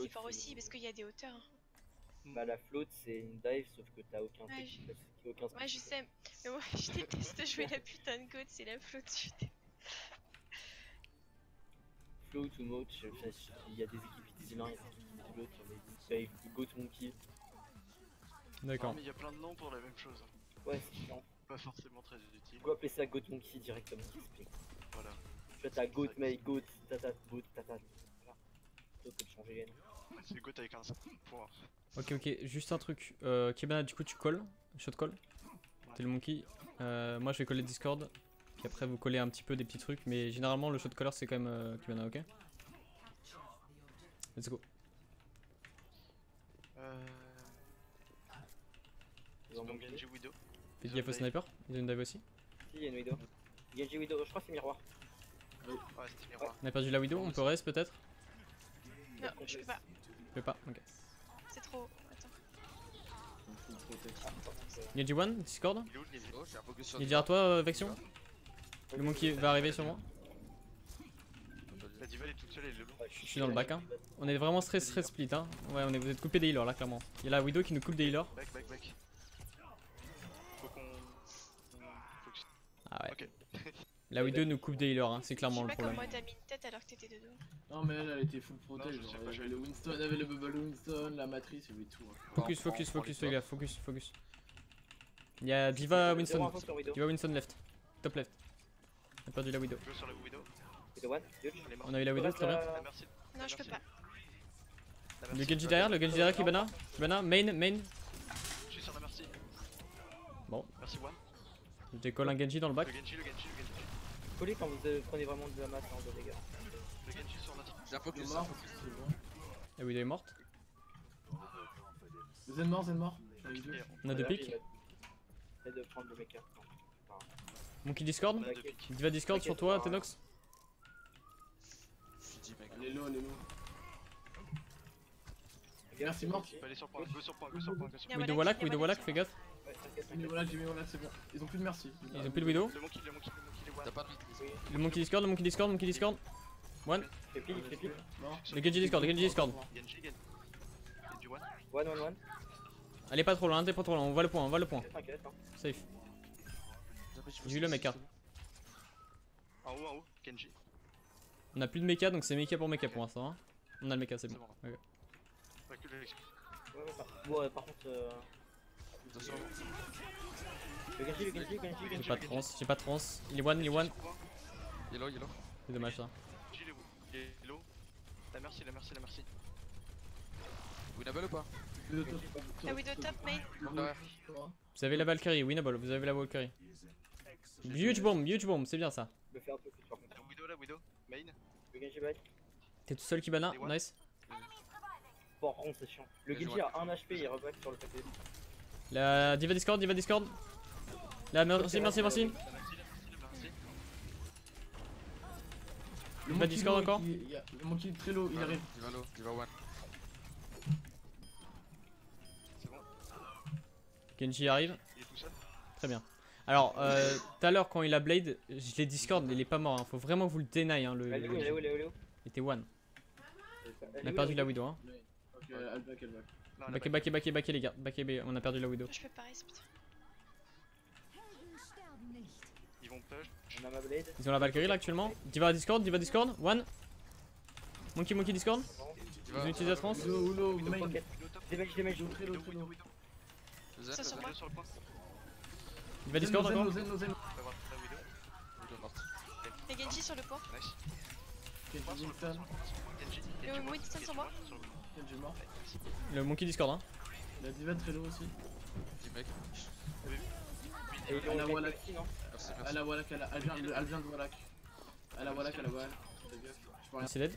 c'est fort aussi parce qu'il y a des hauteurs. Bah la flotte c'est une dive sauf que t'as aucun Ouais, aucun Ouais, je sais, mais moi je déteste jouer la putain de goat, c'est la flotte. float ou moat, il y a des équipes qui disent l'un, il y a des équipes qui disent l'autre, il y a des goat monkey. D'accord. Non, mais il y a plein de noms pour la même chose. Ouais, c'est chiant. Pas forcément très utile. Tu peux appeler ça goat monkey directement, qui explique. Voilà. Tu vois, t'as goat, mate, goat, tata, goat, tata. Voilà. Toi, tu peux changer les noms. C'est goat avec un point. Ok, juste un truc. Kebana, du coup, tu colles, shot call. T'es le monkey. Moi, je vais coller Discord. Puis après, vous collez un petit peu des petits trucs. Mais généralement, le shot caller, c'est quand même Kebana, ok? Let's go. Ils ont Donc donc Genji Widow. Faites gaffe au sniper. Ils ont une dive aussi. Si, il y a une widow. Genji widow, je crois que c'est miroir. Ouais, c'était miroir. On a perdu la widow, on peut reste peut-être? Non, je peux pas, Je peux pas, ok. c'est trop. Attends. Genji one, Discord. Il est où le Genji? Oh, j'ai un focus sur Il dit à toi, Vexion. Le monkey va arriver sur moi. La diva elle est toute seule et le long. Je suis dans le bac, hein. On est vraiment très split, hein. Ouais, vous êtes coupé des healers là, clairement. Il y a la widow qui nous coupe des healers. Back. Faut qu'on. Faut que... Ah ouais. Ok. La widow nous coupe des healers, hein. C'est Je clairement sais le pas problème. comment t'as mis une tête alors que t'étais de dos. Non mais elle était full Non, protège, je sais genre, pas, il y je avait le Winston, il y avait le Bubble Winston, la matrice, il y avait tout. Hein. Focus les gars, focus. Il y a Diva Winston. Diva Winston left. Top left. On a perdu la widow. Je joue sur la Widow. Widow one, huge. Elle est morte. On a eu la widow, très bien. La merci. Non, je peux pas. Le Genji derrière, Kibana. Kibana, main. Je suis sur la merci. Bon. Merci One. Je décolle un Genji dans le bac. Le Genji. Collez quand vous prenez vraiment de la masse hein, de dégâts. Le Genji sur notre. J'ai un Il focus. est mort, c'est bon. La widow est morte. Zen mort. J'en ai deux. On a deux pics. Essaye de prendre le mecha. Monkey Discord. On a deux pics. Diva Discord sur toi, Tenox. Je suis dit, mec. Elle est low. Merci mort. Faut aller sur point. Go sur point. Y'a Widow Wallach, Wallach, fais gaffe. Ouais, t'inquiète, J'ai mis Wallach, c'est bon. Ils ont plus de merci. Ils ont plus de widow. Le monkey est One. T'as pas de vite. Le Monkey Discord. One. Fais pile. Mort. Le Genji Discord. Genji One. One. Allez pas trop loin, on va le point. T'inquiète, hein. Safe. J'ai eu le mecha. En haut. Genji. On a plus de mecha donc c'est mecha pour l'instant. Hein. On a le mecha, c'est bon. Ok. Pas que le. Ouais, par contre. Attention. Le Genji. J'ai pas de trans. Il est one. Yellow. C'est dommage ça. Genji il est low. La merci. Winnable ou pas? La Widow top, main. Bombe derrière. Vous avez la Valkyrie, winnable, vous avez la Valkyrie. Huge bomb, c'est bien ça. Je vais faire un peu plus par contre. La Widow. Main. Le Genji back. T'es tout seul Kibana, nice. Bon, par contre, c'est chiant. Le Genji a 1 HP, il reback sur le côté. La Diva Discord. La merci. Le Pas Discord encore. Le monkey est très low, il arrive. Diva low, Diva one. C'est bon. Genji arrive, Il est tout seul. très bien. Alors, tout à l'heure quand il a Blade, je l'ai Discord, il est pas mort. Hein. Faut vraiment que vous le deny. Hein, Elle est où il était one. On a perdu la Widow. Hein. Ok, elle back. Non, elle a Backé les gars. Backé, on a perdu la Widow. Je peux pas reste, putain. Ils vont push. On a ma blade. Ils ont la Valkyrie là actuellement. Diva Discord, one. Monkey Discord. Ils ont utilisé la trans. Low, Widow main. pocket. Damage. Très low. Ça sur moi. Sur le point. Diva Discord encore. Zen. On va voir la Widow. Widow morte. Et Genji sur le pont. Nice. Genji Winston. Le Winston sur moi. Genji mort. Le Monkey Discord. Hein. La diva très low aussi. 10 mecs. Et ils ont la la Wallach. Merci. Elle a Wallach, elle vient de Wallach. Elle a Wallach. Je peux rien. C'est dead.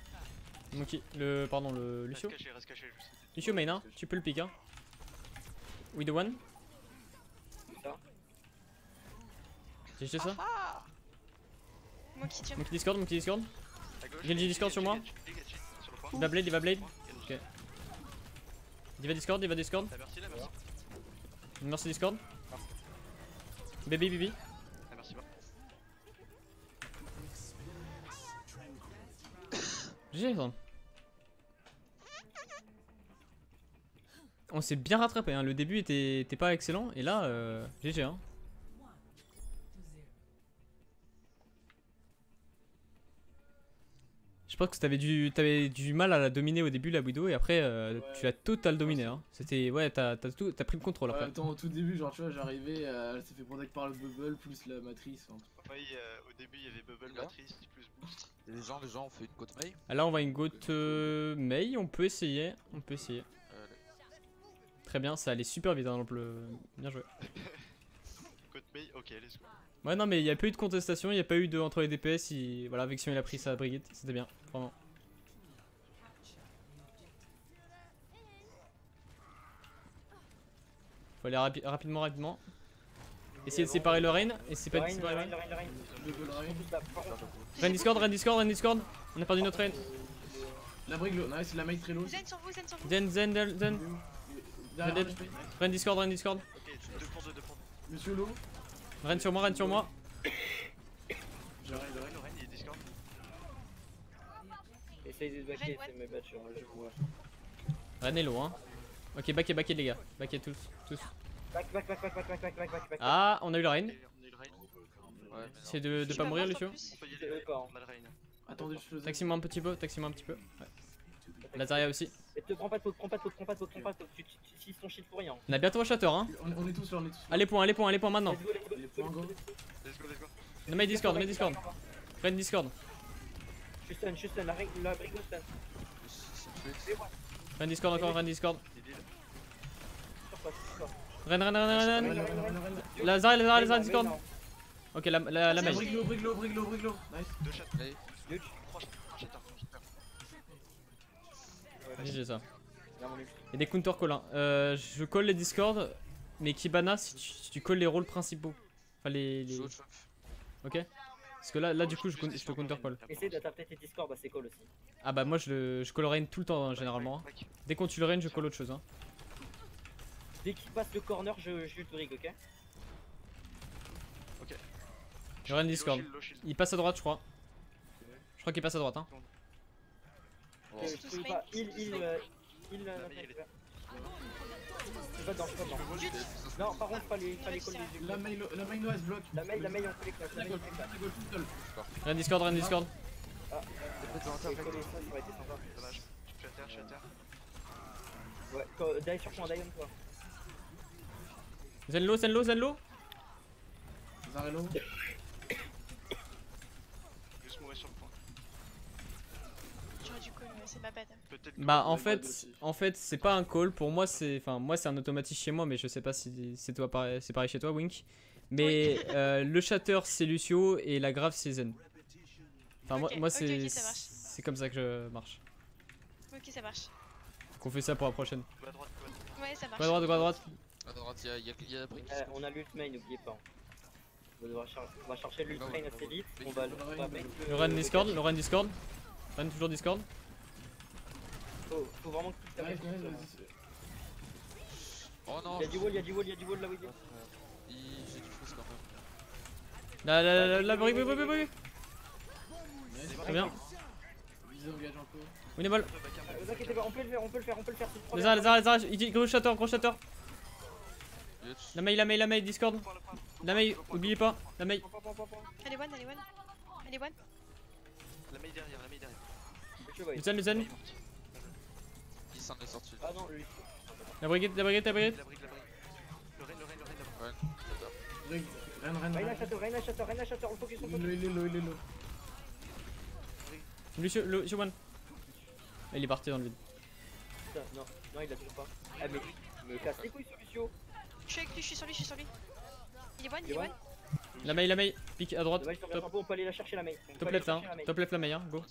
Monkey, le Lucio. Reste caché. Lucio main, hein. Tu peux le pick. Hein. Widow one. J'ai jeté ça. Monkey jump. Monkey Discord. Genji Discord sur moi. Diva Blade. Ok. Diva Discord. La merci. Merci Discord. Baby. La merci. GG ça. On s'est bien rattrapé, hein. Le début était pas excellent et là, GG. Hein. Je pense que t'avais du mal à la dominer au début, la Widow, et après tu l'as total dominé. Hein. C'était, ouais, t'as pris le contrôle après. Attends, au tout début, genre tu vois, j'arrivais, elle s'est fait protect par le bubble plus la matrice. Enfin, Oui, au début il y avait Bubble Là. Matrice plus Boost. Les gens ont fait une côte Mei. Ah, là, on va une goat Mei, on peut essayer. Très bien, ça allait super vite hein, bien joué. Code May, ok, let's go. Ouais, non, mais il n'y a pas eu de contestation, il n'y a pas eu de entre les DPS. Voilà, Vexion il a pris sa Brigitte, c'était bien, vraiment. Faut aller rapidement. Essayez de séparer le Rain, et c'est pas de séparer le Rain. bubble rain. Rain Discord, on a perdu notre Rain. La brigue low, nice, la mate très low. Zen sur vous, Zen sur vous. Zen. Derrière, Dead. HP. Rain Discord. Ok, 2 pour 2. Monsieur low. Rain sur moi. J'ai rain, Lorraine, il est Discord. Essaye de backer, Red, c'est mes batchs, je vois. Rain est low, hein. Ok, backez les gars, backez tous. Back. Ah, on a eu le Rain. On a eu le Rain. Ouais, mais Essayez non. de Je suis pas mourir, morte en Lucio. plus. On peut y C'est aller, le corps. on a le Rain. Attendez, je faisais. Taxis-moi un petit peu. Ouais. Lazaria aussi. Et te prends pas de faute, s'ils sont shield pour rien. On a bientôt un shatter, hein. On est tous là, on est tous là. Allez, point maintenant. Let's go. Les points go. Let's go. No mate Discord. Rain Discord. Je suis stun, la brigue me stun. Rain Discord encore, Rain Discord. Il est deal. Sur quoi Rain. Lazaria Discord. Ok, la mage. Brigue low. Nice. 2 chats. Mei. 3 chatters. GG ça. Bien, mon ult. Et des counter call. Hein. Je colle les Discord, mais Kibana si tu colles les rôles principaux. Enfin les. Chaud, chaud. Ok. Parce que là du coup je te counter call. Essaye d'adapter tes Discord à ses calls aussi. Ah bah moi je colle Rain tout le temps hein, généralement. Hein. Dès qu'on tue le Rain je colle autre chose. Hein. Dès qu'il passe le corner, je ult brigue, ok? Le Rain Discord. Low shield. Il passe à droite je crois. Je crois qu'il passe à droite. Hein. Bon, Je peux pas. Il. Je vais dedans. Non, par contre, pas les calls des La main low, elle se bloque. La mail, on fait les classes. La goal tout seul. Rain Discord. Les coller, ça aurait été sympa. Dommage. Je suis à terre. Ouais, die sur point, die on toi. Zenlo. Zarello. Juste mourir sur le point. J'aurais dû call, c'est ma bad. Peut-être. Bah Ouais, en fait c'est pas un call pour moi c'est un automatique chez moi mais je sais pas si c'est pareil chez toi Wink. Mais le shatter c'est Lucio et la grave c'est Zen. Enfin Ok, moi ok, c'est ça marche. c'est comme ça que je marche. Ok, ça marche. Qu'on fait ça pour la prochaine. Go à droite. Ouais, ça marche. Go à droite. à droite, il y a la brique. On a l'ult main, n'oubliez pas. On va chercher l'ult main assez vite. On va mettre Le Rain Discord. Rain toujours Discord. Faut vraiment que tu Nice, t'arrêtes. nice. Oh non, Il y a du wall là où il est. j'ai du freeze quand même. La brique. Nice. Très bien. Désengage un peu. Winnable. Ne vous inquiétez pas, on peut le faire. Lazaria, il dit gros shatter. Bitch. La mail Discord. La mail, oubliez pas. La mail. Allez, one. La main derrière. Le Zen. Il s'en est sorti. Ah non, lui. La briquette. La brique. Le Rain. Ouais, Brigue. Reine. Reina Shatter, on focus. Il est low. Lucio one. Il est parti dans le vide. Non, il a toujours pas. Ah, mais il me casse les couilles sur Lucio. Je suis avec lui, je suis sur lui. Il est one. La mail, pique à droite. Dommage, Top, on peut aller la chercher la main. top left, hein. Top left la mail, hein. Go.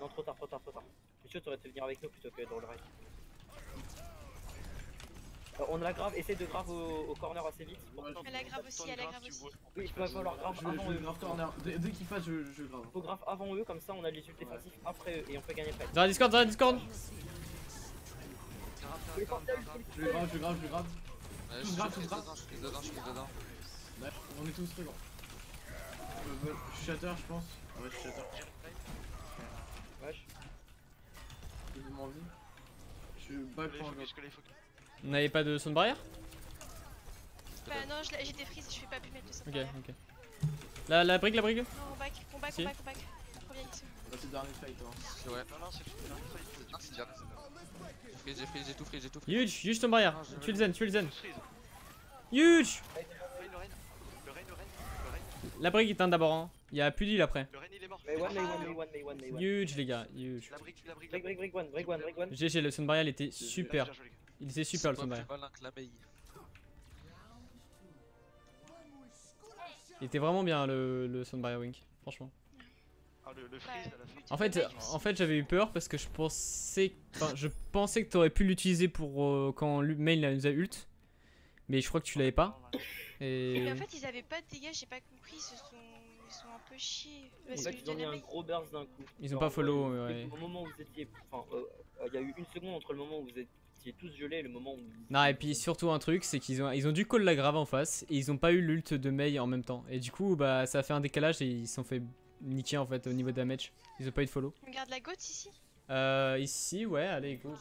Non, trop tard. Lucio, t'aurais dû venir avec nous plutôt que dans le raid. On a la grave, essaye de grave au corner assez vite. Elle a grave aussi. Oui, il va falloir grave Je avant vais eux. grave corner. Dès qu'il passe, je grave. Faut grave avant eux, comme ça on a les ults défensifs après eux et on peut gagner près. Zara Discord. Je grave. Ouais, Tous grave. je suis dedans. Ouais, on est tous très grands. Je suis shatter, je pense. Ouais, je suis shatter. Wesh. Il m'en vie. Je back Collez, pour un focus, gars. collez, focus. Vous n'avez pas de son de barrière? Bah non, j'étais freeze, je fais pas pu mettre le son. Ok, ok. La brique, la brique? Non, on back, on back, Si. on back, on back. Reviens ici. Bah, c'est le dernier fight. Hein. C'est ouais. Non, non, c'est le dernier fight, c'est du Non, c'est le dernier, c'est le dernier. J'ai freeze, j'ai tout freeze, j'ai tout freeze. Huge, huge ton barrière. Non, j'ai Tu le zen, tu le zen. Tous freeze. Huge! Le rain, le rain. Le rain, le rain. Le rain. La brique est un d'abord, hein. Il y a plus d'heal après. Le rain, il est mort. May one, may one, may one, may one, may one. Huge les gars, huge. La brique, la brique. Break, break, break one, break one, break one. GG, le son barrière il était super. Bien joué, les gars. Il était super le son C'est barrière. pas plus malin que l'abeille. Il était vraiment bien le son barrière wink, franchement. Ah, le freeze à la fin. En fait j'avais eu peur parce que je pensais que t'aurais pu l'utiliser pour quand Main nous a ult. Mais je crois que tu l'avais pas. Et Mais en fait, ils avaient pas de dégâts, j'ai pas compris, ils sont un peu chiés. En Parce fait, que ils ont mis un gros burst d'un coup. ils ont Genre, pas follow, au ouais. moment où vous étiez. Enfin, il y a eu une seconde entre le moment où vous étiez tous gelés et le moment où. Non, et puis surtout un truc, c'est qu'ils ont dû call la grave en face et ils ont pas eu l'ult de Mei en même temps. Et du coup, bah ça a fait un décalage et ils se sont fait niquer en fait au niveau damage. Ils ont pas eu de follow. On garde la goat ici. Ici, ouais, allez, go.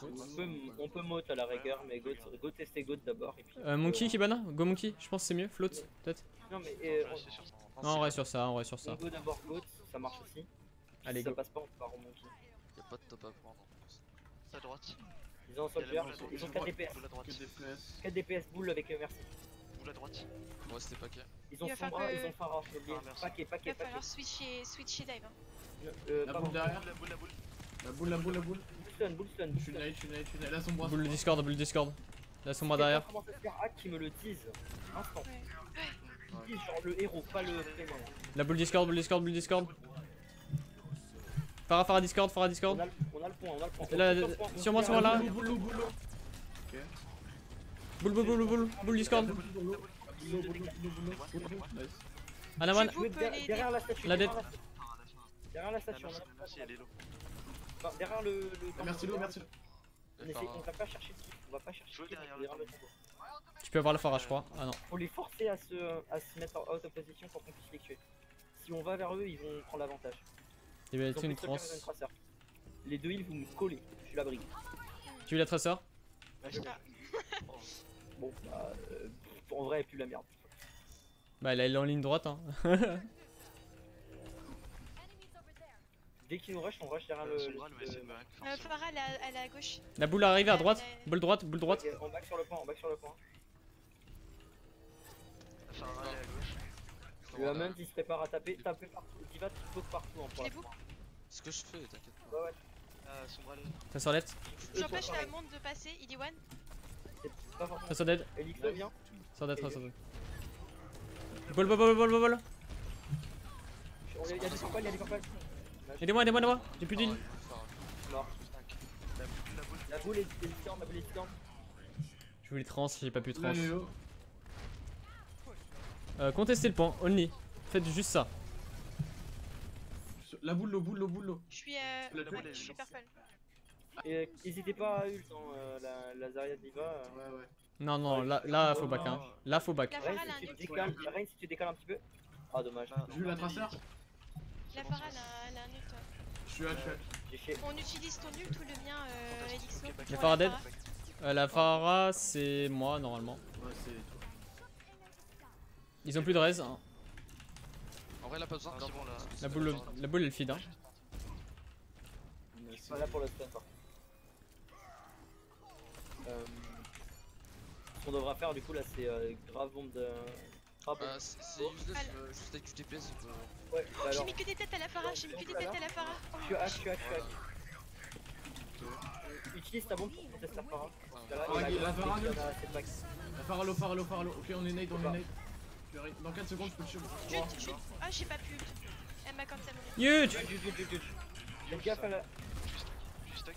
On peut mote à la rigueur, mais go tester goat d'abord. Et puis. Monkey, Kibana, go Monkey, je pense que c'est mieux. Float, peut-être. Non, mais Ouais, c'est sûr. Non, on reste sur ça, on reste sur ça. on go d'abord goat, ça marche aussi. Allez, Si ça go. passe pas, on part au monkey. Y'a pas de top à prendre. C'est à droite. Ils ont un Il y a soldier, la boule à droite. ils ont 4 DPS. Boule à droite. Que des FPS. 4 DPS boule avec merci. Boule à droite. Ouais, c'était pas qu'à. Ils ont Il va Sombra, falloir que- ils ont Pharah, j'ai oublié. Ah, merci. Paquet, Il paquet, va paquet. falloir switcher dive. Hein. La Pardon. boule derrière. La boule, la boule. La boule, la boule, la boule. Bullstone, Je suis nade, je suis nade, je suis nade. Là, son bras. Boule Discord. Là, son bras derrière. Comment ça se faire hack qui me le tease instant. Ouais. Qui tease genre le héros, pas le prénom. La boule Discord. Farah Discord. On a le point, on a le point. Et là, sur moi, là. Boule, boule, boule. Boule Discord. Boule, boule, boule, boule. Nice. Anawan. Je coupe les Derrière la statue. La dette. Derrière la statue, Merci, elle est low. Non, derrière le. Merci, Lo, merci. On va pas chercher le kill, on va pas chercher Je veux le kill, derrière derrière le le tombeau. Tu peux avoir la Farah, je crois. Ah non. Faut les forcer à se mettre en out of position pour qu'on puisse les tuer. Si on va vers eux, ils vont prendre l'avantage. Il va Ils être ont une plus de soldiers, trans. ils ont une traceur. Les deux îles, vous me collez, je suis la brigue. Tu veux la traceur? Bon, bah, en vrai, elle pue la merde. Bah, elle est en ligne droite, hein. Dès qu'ils nous rush, on rush derrière Sombra, le SM back. Farah, elle est à gauche. La boule est arrivée à droite. Boule droite. Ok, on back sur le point, on back sur le point. Farah, elle est à gauche. Le Hammond, il se prépare à taper partout. Diva, tu poke partout en Je point. les boucle. Ce que je fais, t'inquiète pas. Ouais, ouais. Ah, Sombra, elle est. Traceur left. J'empêche la monde de passer, il est one. C'est pas forcément. Traceur dead. Elix revient. Traceur dead. Bol. Il y a des campagnes, il y a des campagnes. Aidez-moi. J'ai plus d'île. Mort. La boule, La boule est discord. Je voulais trans, j'ai pas pu Là, trans. Léo. Contestez le point, only. Faites juste ça. La boule, l'eau. Je suis La boule, je suis purple. Et n'hésitez pas à ult, la Zarya Diva. Ouais, ouais. Non, là faut back, hein. Là faut back. La Reign, Farah, elle a un si tu ult. décales, Reign, si tu décales un petit peu. Ah, dommage. J'ai vu la traceur. La Farah, elle a un ult. Ouais. Je suis hack. J'ai chié. On utilise ton ult ou le mien, Elixo? Ok, La Farah dead. La Farah, c'est moi normalement. Ouais, c'est toi. Ils ont plus de res. Hein. En vrai, il a pas besoin Ah, de c'est bon, là. La boule elle feed. Hein. Je suis pas là pour le stun. par contre. Ce qu'on devra faire du coup là, c'est grave bombe de. Grave bombe. Bah, c'est useless, juste avec QTP, c'est pas. Ouais, bah J'ai alors. mis que des têtes à la Farah, j'ai mis que des têtes à la Farah. Je suis hack. Utilise ta bombe pour contester la Farah. La Farah nul. C'est max. La Farah low. Ok, on est nade. Dans 4 secondes, je peux le tuer. Jute. Ah, j'ai pas pu. Elle m'a cancel mon ult. Huge. Faites gaffe à la. Je suis stuck.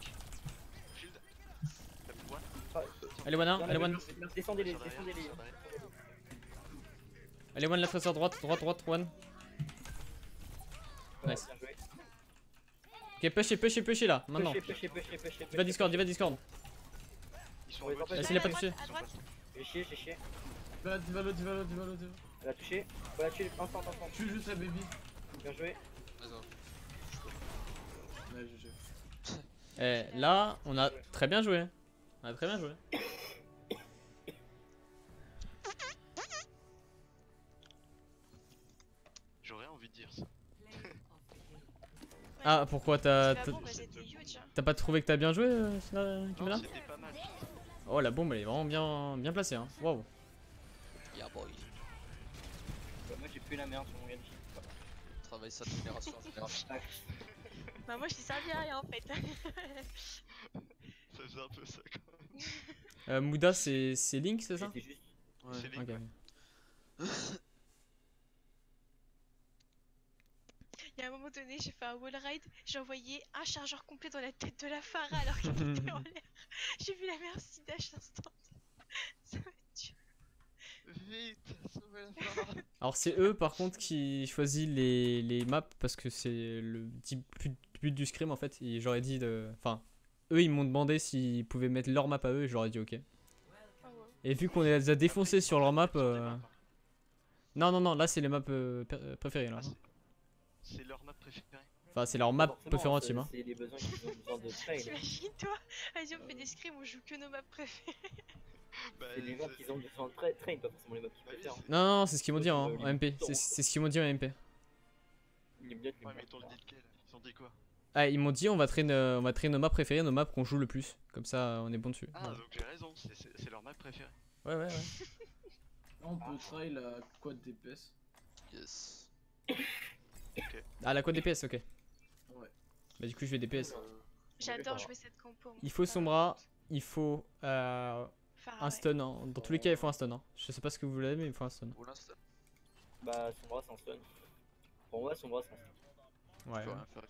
Shield. La boule, Elle est one, hein. Elle est one. Descendez-les. Elle est one, la traceur droite, one. Nice. Bien joué. Ok, pushy là, maintenant. Pusher. Il va Discord. Ils sont On les en empêche. Vas-y, il a pas touché. À droite. J'ai chié. Divalo. Elle a touché. On l'a tué instant. Tue juste la baby. Bien joué. Ouais, GG. Là, on a très bien joué. Ah, très bien joué. J'aurais envie de dire ça. Ah, pourquoi Bah bon, bah c'était huge. t'as pas trouvé que t'as bien joué, Non, Kimena? c'était pas mal. Oh, la bombe elle est vraiment bien placée, hein. Waouh. Yeah boy. Bah, moi j'ai plus la merde sur mon Genji. Voilà. Travaille ça de génération en génération. Bah moi je t'ai servi à rien en fait. Ça faisait un peu ça quand même. Mouda, c'est Link, c'est ça? C'était juste. Ouais. C'est Ok. Link. Il y a un moment donné, j'ai fait un wall ride, j'ai envoyé un chargeur complet dans la tête de la Pharah alors qu'elle était en l'air. J'ai vu la merci dash instant. Ça m'a tué. Vite, sauvez la Pharah. Alors c'est eux par contre qui choisissent les maps parce que c'est le but du scrim en fait. Et j'aurais dit de... Enfin, eux ils m'ont demandé s'ils pouvaient mettre leur map à eux et j'aurais dit ok. Oh, wow. Et vu qu'on les a défoncés sur leur map... Sur des maps, hein. Non, là c'est les maps préférées là. Ah, c'est leur map préférée. Enfin c'est leur map Forcément, préférée en c'est- team. Hein. C'est les besoins qui ont besoin de trail. T'imagines toi? Vas-y on fait des scrims, on joue que nos maps préférées. Bah, C'est les maps qui ont besoin de train, pas forcément les maps qui Bah oui, préfèrent. Non, c'est ce qu'ils m'ont dit hein, Les en MP. boutons. C'est ce qu'ils m'ont dit en MP. Il aime bien que les Ouais, maps- mais ils t'ont dit lequel? Ils ont dit quoi? Ah ils m'ont dit on va traîner nos maps préférées, nos maps qu'on joue le plus. Comme ça on est bon dessus. Ah, Voilà. donc j'ai raison, c'est leur map préférée. Ouais. Là, on peut try la quad DPS. Yes. Ah la quad DPS ok. Ouais. Bah du coup je vais DPS. J'adore jouer cette compo. Il faut Sombra, il faut un Pharah, ouais. stun. Hein. Dans tous les cas il faut un stun. Hein. Je sais pas ce que vous voulez mais il faut un stun. Pour l'instant, Bah, son bras c'est un stun. Pour moi, son bras c'est un stun. Ouais. je peux rien faire.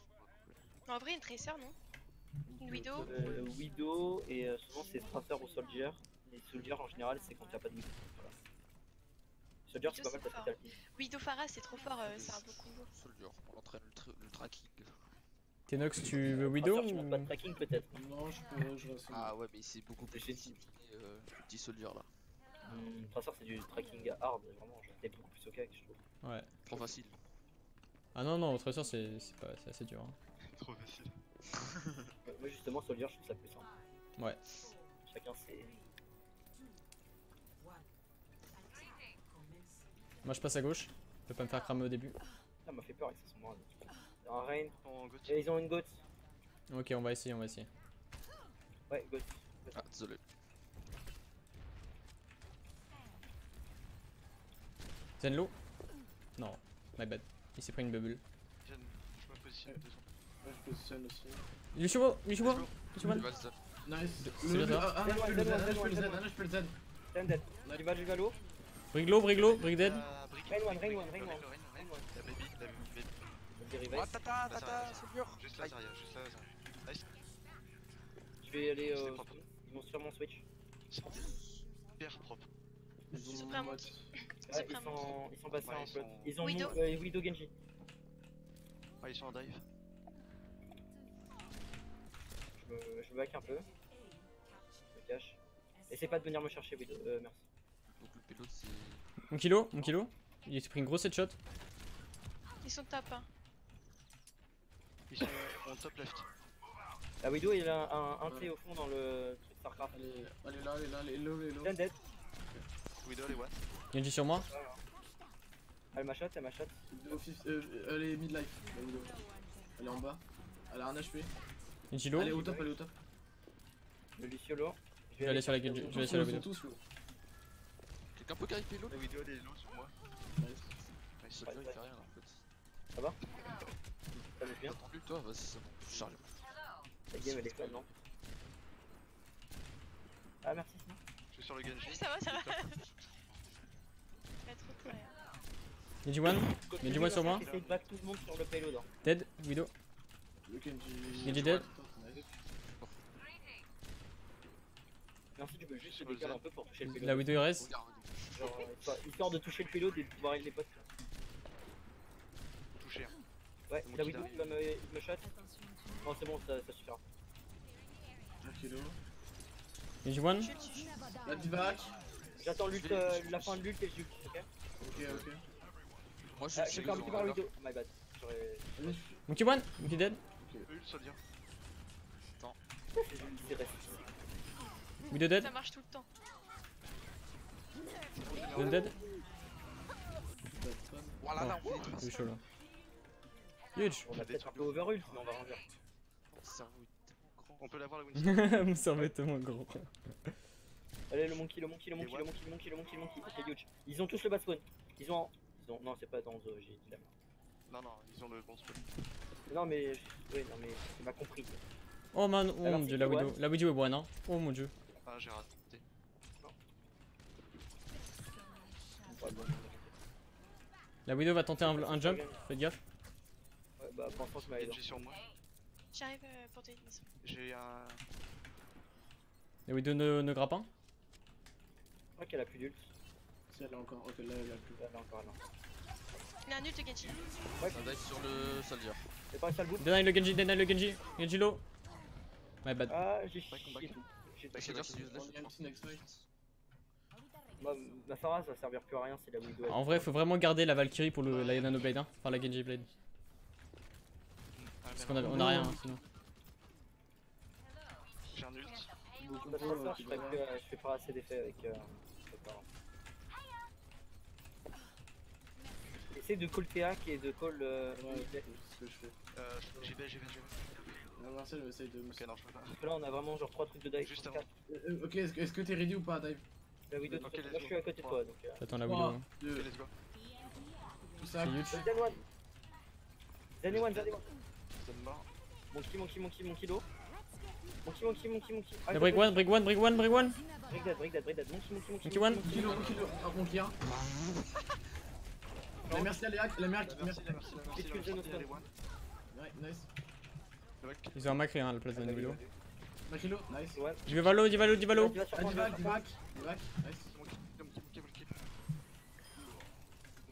En vrai, une Tracer, non? Une Widow? Widow, et souvent c'est Strasser ou Soldier. Les Soldier en général, c'est quand t'as pas de Widow. Voilà. Soldier, c'est pas mal c'est parce que fort. t'as le ping. Widow Pharah, c'est trop fort, c'est un beau combo. Soldier, on entraîne le tracking. Tenox tu veux Widow Strasser, tu ou... montes pas de tracking peut-être. Non, je reste. Ah ouais, mais c'est beaucoup plus C'est difficile, le petit Soldier là. Strasser, c'est du tracking hard, vraiment. Genre, t'es beaucoup plus ok, je trouve. Ouais. Trop facile. Ah non, au Tracer c'est assez dur. Hein. Trop facile. Moi, justement, Soldier, je trouve ça plus simple. Ouais. Chacun c'est. Moi je passe à gauche. Je peux pas me faire cramer au début. Ça m'a fait peur avec son bras. Un rain. En Gauthier. Et ils ont une goat. Ok on va essayer. Ouais, goat. Ah, désolé. Zenlo? Non, my bad. Il s'est pris une bubble. Viens, je me positionne 2 secondes. Ouais, je positionne aussi. Lucio Let's go. One. Dual stun. Nice. C'est bien ça. Un HP le Z, un HP le Z, un HP le Z. Ten dead. Du Valo. Briglo, Brick dead. Brick. Rain one. La baby. Des revives. Tata, Soldier. Juste là, Zarya, juste là, Zarya. Nice. Je vais aller C'est propre. ils vont sur mon switch. Super propre. Ils ont pris un monkey. Ouais, ils sont passés Ouais, en ils flotte. sont- Ils ont Widow. Widow Genji. Ouais, ils sont en dive. Je me back un peu. Je me cache. Essaye pas de venir me chercher, Widow. Merci. Donc le pélo c'est. Mon kilo. Il s'est pris une grosse headshot. Ils sont top, hein. Ils sont en top left. La Widow, il a un T au fond dans le truc Starcraft. Elle est là, elle est low. Ten dead. Widow, elle est what? Genji sur moi. Elle m'a shot. Elle est midlife. la Widow. Elle est en bas. Elle a un HP. Genji low. Elle est au top, Le Lucio lourd. Je vais aller sur la Genji. Je vais aller sur la Ils sont Widow. tous low. Quelqu'un peut carry pélo? La Widow, elle est low sur moi. Ouais, Soldier il fait rien là en fait. Ça va? Ça me bien. T'as entendu toi? Vas-y, c'est bon, je charge. La game elle est fun, non? Ah merci. Je suis sur le Genji. Ça va. Pas trop cool, hein. Genji one. Genji one sur moi. Essaye de back tout le monde sur le payload. Hein. Dead. Widow. Le Genji. Genji dead. Merci, tu peux juste te décaler un peu pour toucher le payload. La Widow il reste. Regarde. Genre, histoire de toucher le payload et de pouvoir aider les potes. Touché. Hein. Ouais, C'est moi la qui Widow l'arrive. il me shot. Non, c'est bon, ça suffira. Un kilo. Genji one. Tu La Divac. J'attends l'ult, la fin de l'ult et l'ult, ok? Ok. Moi je Ah, suis je vais faire par Widow. My bad. J'aurais. Monkey one. Monkey dead. Ult, Soldier. C'est resté. Widow dead. Ça marche tout le temps. Widow dead. Voilà, là, on fait des C'est trucs. chaud là. Huge. On a peut-être un peu overult, mais on va rien dire. Mon cerveau est tellement grand. On peut l'avoir la Winston. Mon cerveau est tellement gros. Allez, le monkey, le monkey, le monkey, le monkey, le monkey, le monkey, le monkey. Ok, huge. Ils ont tous le bas spawn. Ils ont. Non, c'est pas dans The, j'ai dit la merde. Non, non, ils ont le bon spot. Non, mais. Ouais, non, mais tu m'as compris. Oh man, oh Alors, mon c'est dieu, la Widow Widow. La Widow est bonne, hein. Oh mon dieu. Ah, j'ai raté. Ouais, bon. La Widow va tenter un jump. Faites gaffe. Ouais, bah, pour l'instant, je m'allais Genji sur moi. J'arrive pour t'aider. Nice. J'ai un. La Widow ne grappe pas. Je crois qu'elle a plus d'ult. Si elle a encore. Ok, là elle a plus. Elle a encore là. Il a un ult de Genji. Ouais, Ça dive sur le soldier. c'est pas ça le bout. Deny le Genji, deny le Genji. Genji low. My bad. Ah, j'ai Back, chié back. tout. J'ai Le soldier c'est useless. On y a un petit next fight. Ma Pharah, ça va servir plus à rien, c'est la Widow. En vrai, faut vraiment garder la Valkyrie pour la Nano Blade, hein. Enfin la Genji Blade. Parce qu'on on a rien hein, sinon. J'ai un ult. Beaucoup Bah, de ça, fois, je fais pas assez d'effets avec. Pharah. Essaye de call Théac et de call. Ouais, c'est ce que je fais. J'y vais. Là, Marcel essaye de me. Ok, non, je peux pas. Parce que là, on a vraiment genre 3 trucs de dive. Juste quatre. avant. Ok, est-ce que t'es ready ou pas, Dive? La Widow, Ok, moi let's je suis go. à côté de toi donc. J'attends la Widow. 3, Hein. 2, Ok, let's go. tout ça. C'est huge. Zen one. Zen one. C'est mort. Monkey low. Monkey. Ah, La break one. Break dead. Monkey one. Monkey 1. La merci à Léa, la merci. Merci. Ouais, nice. Ils ont un Macri hein, à la place de la Widow. Makilo, nice. Ouais. Je vais Valo, dis Valo. Ah, Divac, nice.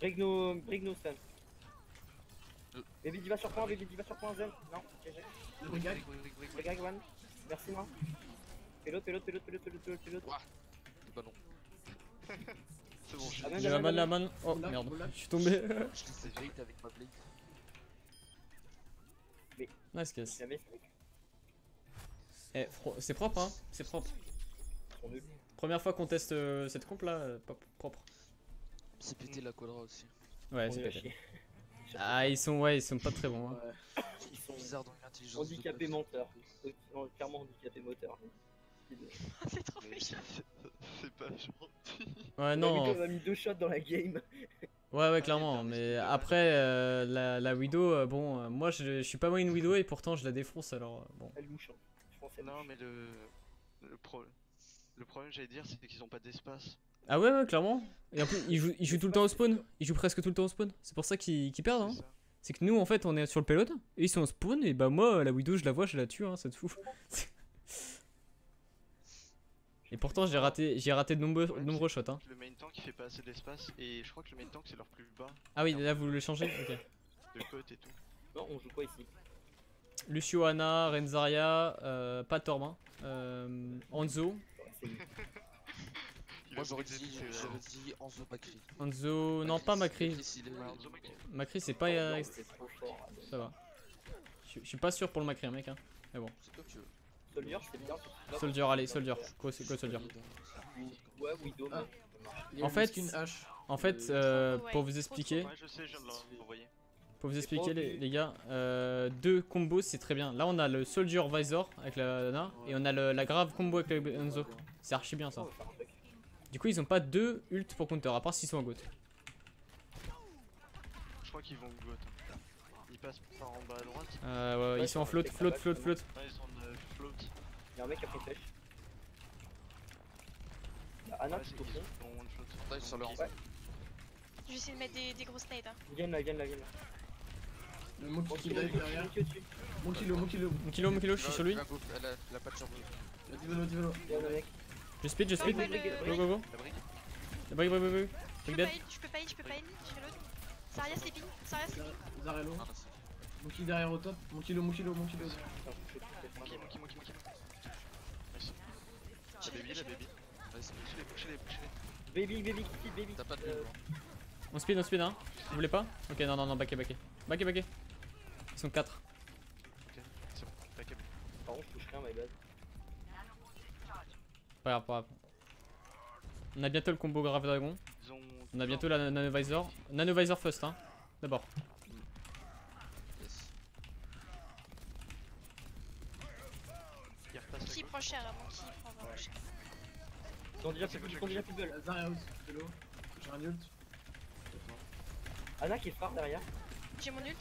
Break no stun. Baby Diva sur point, Zen. Non, GG. Le brigade. Break one. Merci moi. Pilote. Bah non. C'est bon, je Ah, J'ai la man. Oh Oula, merde, oula. je suis tombé. Je les ai bait avec ma blade. Nice guess. Jamais Eh, c'est propre hein, c'est propre. ils sont nuls. Première fois qu'on teste cette comp là, propre. C'est pété la quadra aussi. Ouais, On c'est est à pété. chier. Ah, ils sont pas très bons. Hein. Ouais. Ils sont Bizarre dans l'intelligence. handicapés menteurs. Non, clairement handicapés moteurs. C'est trop méchant. C'est pas gentil. Ouais, La Widow non. m'a mis 2 shots dans la game. Ouais, clairement. Mais après, la Widow, bon, moi je suis pas main Widow et pourtant je la défonce alors bon. Elle louche. Hein. Je pense qu'elle Non, louche. mais le problème, j'allais dire, c'est qu'ils ont pas d'espace. Ah ouais, clairement. Et en plus, ils jouent tout le temps au spawn. Ils jouent presque tout le temps au spawn. C'est pour ça qu'ils perdent. Hein. C'est ça. C'est que nous en fait on est sur le payload et ils sont au spawn et bah moi la Widow je la vois, je la tue, hein, c'est fou. Et pourtant j'ai raté de nombreux shots. Hein. Le main tank il fait pas assez d'espace et je crois que le main tank c'est leur plus bas Ah oui, là vous le changez. Ok. de cote et tout. Non, on joue quoi ici? Lucio Ana, Renzaria, pas Torb, Anzo. Ouais, c'est nul. Moi j'aurais dit Anzo Macri. Anzo, non pas Macri. Macri, Macri c'est pas. Non, c'est trop fort. Ça va. Je suis pas sûr pour le Macri, hein, mec. Hein. Mais bon. c'est comme tu veux. Soldier, c'est bien. Soldier, allez, Soldier. Go Soldier. Ouais, Widow. Ah. mais- En fait, Skin H. En fait, Ouais, pour vous trop expliquer, Ouais, je sais, je viens de l'envoyer. les gars, deux combos c'est très bien. Là on a le Soldier Visor avec la Nana et on a la grave combo avec le Enzo. C'est archi bien ça. On va faire un truc. Du coup ils ont pas deux ult pour counter à part s'ils sont en GOAT. Je crois qu'ils vont goat. Ils passent par en bas à droite. Ouais, ils sont en float. Ouais, ils sont en float. Il y a un mec qui a pris une flèche. Il y a Anna Ouais, qui c'est est au qu'ils fond. ont one shot. Dive sur leur Ouais. Je vais essayer de mettre des grosses nades. Hein. Viens là. Le Monkey qui Monkey dive derrière. au-dessus. Mon kilo, je suis sur lui. Elle a pas de turbo. Divelo. Viens le mec. Je speed. Ouais, Go. le- La brique. Break Je peux dead. pas heal, je fais l'autre. Saria sleeping. Zarello. Ah, c'est- Monkey derrière au top. Monkey low. Putain, je Monkey. J'ai La baby, la baby. Vas-y, Poussez-les. Baby, qui baby. t'as pas de Euh, move, hein. On speed hein. Vous voulez pas? Ok, non, backé. Backé. Ils sont 4. C'est bon, back up. Par contre, je touche rien, my bad. Pas grave, pas grave. On a bientôt le combo Grave Dragon. Ils ont. On a bientôt la Nanovisor. Nanovisor first, hein. D'abord. Yes. Ils repassent Qui la prend cher, mon qui prend vraiment cher. Ils ont déjà plus de bulle. Zarya out, hello. J'ai un ult. Anna qui est phare derrière. J'ai mon ult.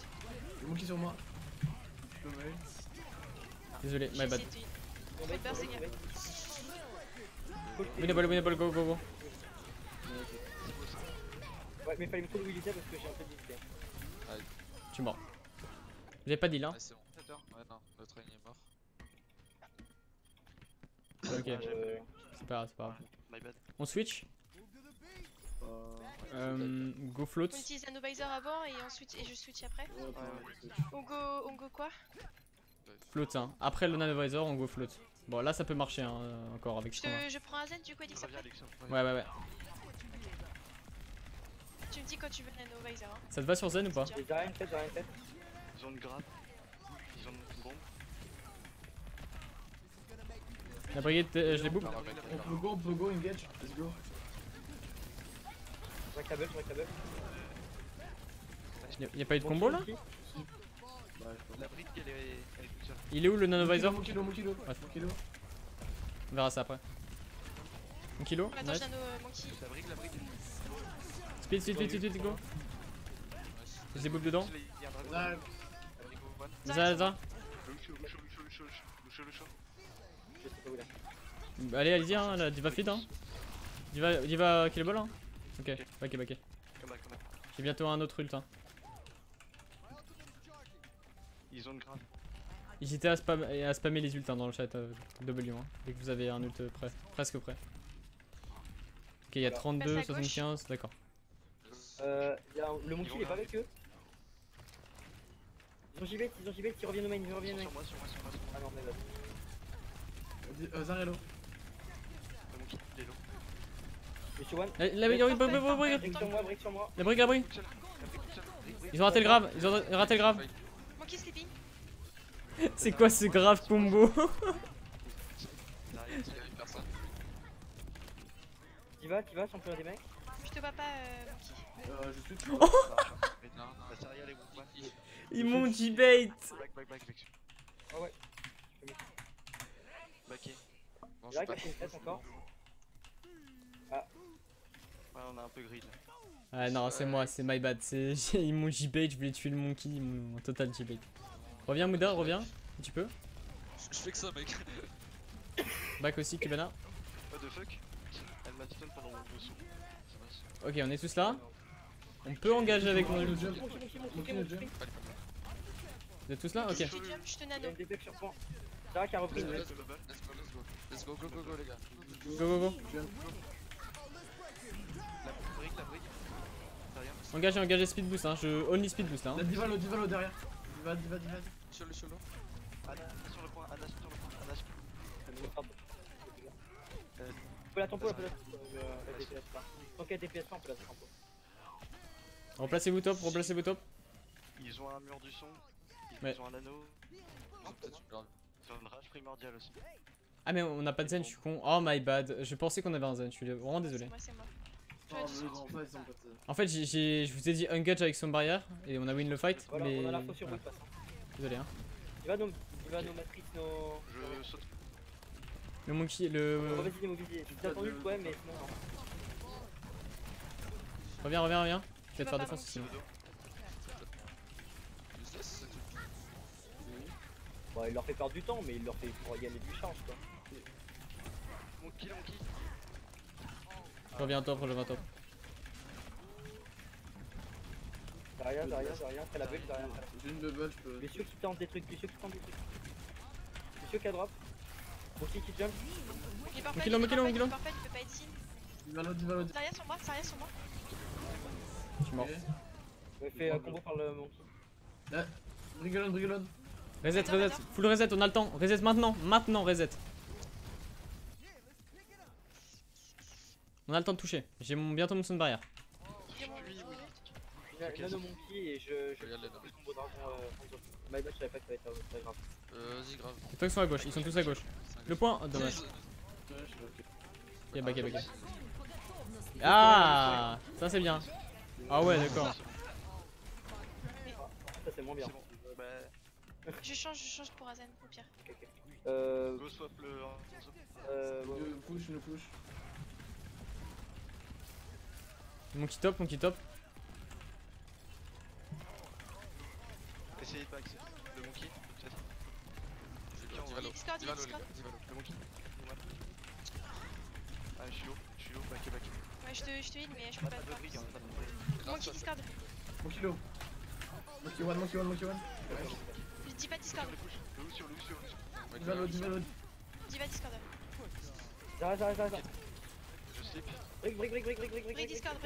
Le monkey sur moi. Je peux m'aider. Désolé, J'ai my bad. essayé de... Faites berserker. Winnable, go, go, go. Ouais, mais fallait me trouver où il était parce que j'ai un peu d'idée. Tu es mort. J'avais pas dit hein. Ouais, c'est bon. Ouais, non, le train est mort. Ok, Euh, c'est pas grave, c'est pas grave. My bad. On switch. Go float. On utilise Nanovisor avant et ensuite et je switch après. On go quoi? Float, hein. Après le Nanovisor, on go float. Bon, là ça peut marcher hein, encore avec ce qu'on a. Je prends un zen du coup, Edix Reviens, après. Alexandre. Ouais. Tu me dis quand tu veux le Nanovisor. Hein. Ça te va sur Zen ou pas? J'ai rien fait, j'ai rien fait. Ils ont une grappe. Ils ont une bombe. La brigade, je les boucle. On peut go, engage. Let's go. Je récable, je récable. Y'a pas eu de combo là? La brique, elle est toute seule. Il est où le Nanovisor? Mon kilo. On verra ça après. Un kilo? Attends, Nice. j'ai Nano Monkey. La brique. Speed, go. Je les boucle dedans. Il y a un dragon. Zarya. Zaza. Le chaud. Je sais pas où là. Allez, allez-y, hein, la diva feed. Hein. Diva killable. Hein. Ok, ok. Come back. J'ai bientôt un autre ult. Hein. Ils ont une grappe. N'hésitez à spammer les ults hein, dans le chat W hein, dès que vous avez un ult prêt, presque prêt. Ok, il y a Voilà. 32, Passe à gauche. 75, d'accord. Le monkey il est pas avec eux. Ils ont JB, ils reviennent au main, ils reviennent au main. Sur moi. Ah non, mais vas-y. Zarya low. Le monkey, il est low. Monsieur One. La Brique sur moi. La brique, la brique. Ils ont raté le grave, ils ont raté le grave. Monkey sleeping. C'est quoi ce grave combo? Il y a une personne. T'y vas, champion des mecs. Je te vois pas, Monkey. Je suis. Non, La Zarya, les Wookman. Ils m'ont G-bait. Back. Ah ouais. Backé. bon, Là, je il a fait une tête encore. Ouais, on a un peu grid là. Ah non, c'est moi, c'est my bad. Ils m'ont G-bait, je voulais tuer le monkey, ils m'ont total G-bait. Reviens Mouda, reviens, si tu peux. je fais que ça, mec. Back aussi, Kibana. What the fuck? Elle m'a stun pendant mon dessous. Ça passe. Ok, on est tous là. On peut engager avec mon ult. Monkey le jump. Vous êtes tous là? Ok. Si tu jump, je te Il y a nano. une DP sur point. Zarya qui a repris. Let's go, les gars. Go. La brique. Engagez speed boost, hein. Je only speed boost là. Hein. La diva low derrière. Diva. Sur le. Anna sur le point. On peut la tempo, la DPS pas. Tant qu'il y a DPS pas, on peut la tempo. Replacez-vous top, Ils ont un mur du son. Ouais. Ils ont un anneau. Ils ont peut-être une grave. Ils ont une rage primordiale aussi. Ah mais on a pas de zen, je suis con. Oh my bad, je pensais qu'on avait un zen, je suis vraiment désolé. C'est moi. En fait, je vous ai dit engage avec son barrière et on a win le fight, Voilà, mais... on a l'info sur voilà. vous de toute façon. Désolé hein. Il va nos matrices, nos. Je saute. Le monkey, Vas-y, les mobiliers. J'ai attendu le ouais, mais sinon non. Reviens. Je vais te vas faire pas défense aussi. Bon, il leur fait perdre du temps, mais il leur fait pour gagner du change quoi. Mon kill. Je reviens top. Zarya, fais la bulle, Zarya. J'ai une bubble, je peux. Messieurs qui tentent des trucs, Messieurs qui a drop. Monkey qui jump. Il est parfait, Monkey low. il peut pas être signe. Diva low. Zarya sur moi. Je suis mort. Ouais, fait combo par le monkey. Brigolone. Reset, full reset, on a le temps. Reset maintenant, reset. On a le temps de toucher. J'ai bientôt mon son de barrière. Nano monkey et je Regarde les fais le combo dragon Hanzo. My bad, je savais pas que ça allait être très grave. Vas-y, grave. Les trucs sont à gauche, ils sont tous à gauche. Le point, oh, dommage. Ouais, je suis ok. Ok, back. Ah, ça c'est bien. Ah ouais, d'accord. Ça c'est moins bien. C'est bon. Bah, Je change pour Azan au pire. go swap le. Le push. Monkey top. Essayez de back le monkey, peut-être. Divalo, Discord, Divalo, les Discord. gars, Divalo. Le monkey. Ah, je suis low, back. Ouais, je te heal, mais je peux pas Pas le de faire. briques, hein, pas de briques. Monkey Discord. Monkey low. Monkey one. Je dis pas Discord. Le Lucio. Divalo. Diva Discord. Zara. Je slip. Brick. Discord.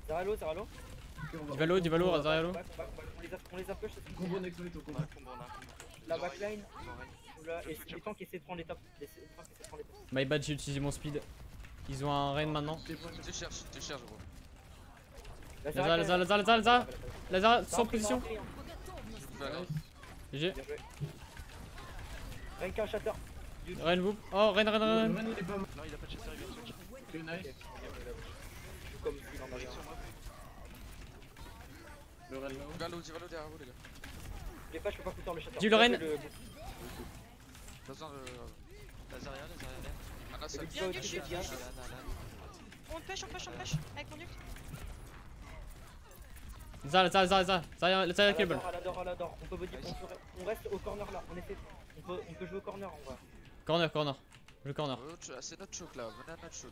Zara low. Divalo, Azarialo. On les a push. Combo next fight au combo. La backline. Et les tanks essaient de prendre l'étape. My bad, j'ai utilisé mon speed. Ils ont un rain maintenant. Tu cherches, gros. Lazare, sans position. Je vais aller. GG. Renka shatter. Rain boop. Oh, rain. Le man il est pas mal. Non, il a pas de chasseur, il vient de switch. Ok, nice. Comme il en avait un. Le red low. Divalo derrière vous, les gars. Les pas, je peux pas foutre le shatter. Dis le Ren. Pas besoin de. Lazaria. Ah, là, ça. Bien, je suis. On push avec mon ult. Zara cable. Elle adore. On reste au corner là. On peut jouer au corner en vrai. Corner. Je corner. C'est notre choc là, venez à notre choc.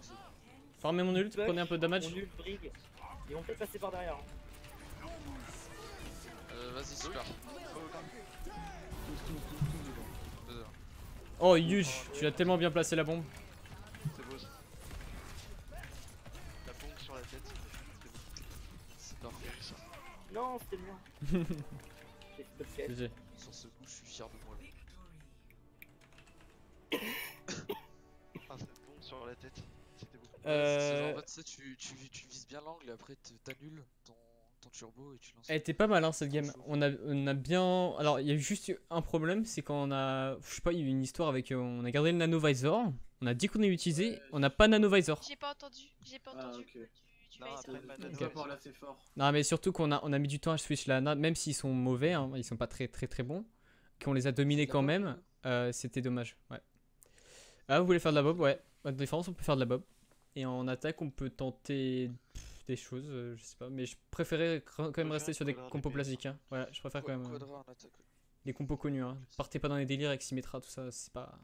Farmez mon ult, prenez un peu de damage. On ult brig. Ils vont peut-être passer par derrière. Vas-y, super. Oh, Yush, tu as tellement bien placé la bombe. C'est beau ça. La bombe sur la tête. C'est parfait ça. Non, c'était le mien. J'ai spot kill. GG. Sur ce coup, je suis fier de moi. Ah, cette bombe sur la tête. C'était beau. C'est genre, en fait, tu sais, tu vises bien l'angle et après t'annules ton turbo et tu lances. Elle était pas mal hein, cette game. On a bien. Alors il y a eu juste un problème, c'est quand on a. Je sais pas, il y a eu une histoire avec. On a gardé le nanovisor. On a dit qu'on allait l'utiliser. On n'a pas nanovisor. J'ai pas entendu. Ah, ok. Tu Non, vas après, essayer. Manano, On va pas là, c'est fort. Non mais surtout qu'on a mis du temps à switch la nano, même s'ils sont mauvais, hein, ils sont pas très bons. Qu'on les a dominés quand même. C'était dommage. Ouais. Ah vous voulez faire de la bob? Ouais. Pas de défense, on peut faire de la bob. Et en attaque, on peut tenter des choses, je sais pas. Mais je préférais quand même rester sur des compos classiques. Hein. Ouais, je préfère quand même Quadra en attaque. des compos connus. Hein. Partez pas dans les délires avec Symmetra, tout ça, c'est pas.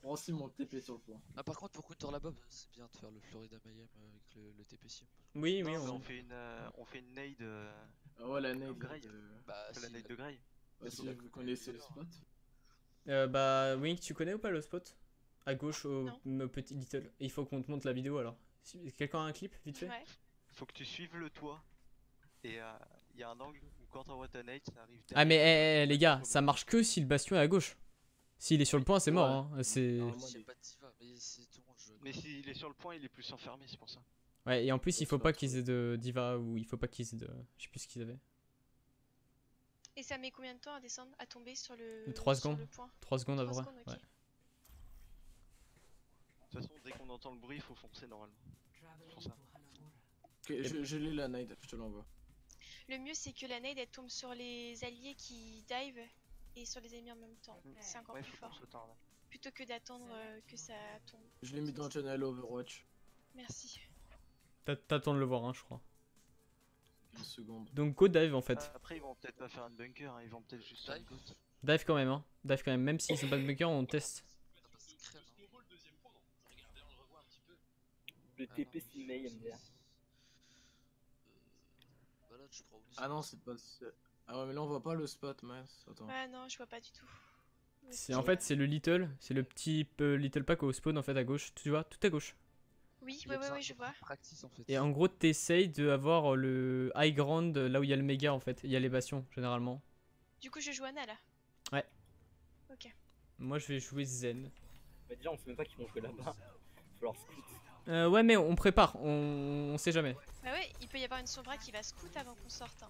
Bon, aussi mon TP sur le point. Ah, par contre, pour counter la bob, c'est bien de faire le Florida Mayhem avec le TP sim. Oui, Non, oui, mais on... on fait une nade. Ah ouais, la nade. Grey. Bah, La si, nade de Grey. Si vous connaissez le spot. Bah, Wink, tu connais ou pas le spot? À gauche Non. au petit little. Et il faut qu'on te montre la vidéo alors. Quelqu'un a un clip, vite fait? Ouais. Faut que tu suives le toit. Et il y a un angle où quand t'envoies ta nade, ça arrive. Ah, mais les gars, ça marche que si le bastion est à gauche. S'il est sur le point, c'est mort. Hein. C'est. Normalement, il y a pas de diva, mais c'est tout le monde. Mais s'il est sur le point, il est plus enfermé, c'est pour ça. Ouais, et en plus, il faut pas qu'ils aient de diva ou il faut pas qu'ils aient de. Je sais plus ce qu'ils avaient. Et ça met combien de temps à descendre, à tomber sur le. 3 sur secondes. le point 3 secondes à 3 vrai. secondes, ok. Ouais. De toute façon, dès qu'on entend le bruit, il faut foncer normalement. C'est pour ça. Ok, je l'ai la nade, je te l'envoie. Le mieux, c'est que la nade elle tombe sur les alliés qui dive et sur les ennemis en même temps. C'est encore Ouais, plus faut qu'on fort. se tarde. Plutôt que d'attendre que ça tombe. Je l'ai mis dans le channel Overwatch. Merci. T'attends de le voir, hein, je crois. 15 secondes. Donc, go dive en fait. Après, ils vont peut-être pas faire un bunker, hein, ils vont peut-être juste. Dive. Dive quand même, hein. Dive quand même. Même s'ils sont pas de bunker, on teste. Ça passe crème. Le TP c'est May MDR. Balade, je crois. Ah non, c'est pas. Ah ouais, mais là on voit pas le spot, mince. Attends. Ah non, je vois pas du tout. En fait, c'est le little. C'est le petit little pack au spawn en fait à gauche. Tu vois, tout à gauche. Oui, Il y a besoin je de vois. Practice en fait. Et en gros, t'essayes d'avoir le high ground là où il y a le méga en fait. Il y a les bastions généralement. Du coup, je joue Anna là. Ouais. Ok. Moi, je vais jouer Zen. Mais déjà, on sait même pas qu'ils vont jouer là-bas. Il va falloir scout. Ouais, mais on prépare. On sait jamais. Bah ouais, il peut y avoir une Sombra qui va scout avant qu'on sorte. Hein.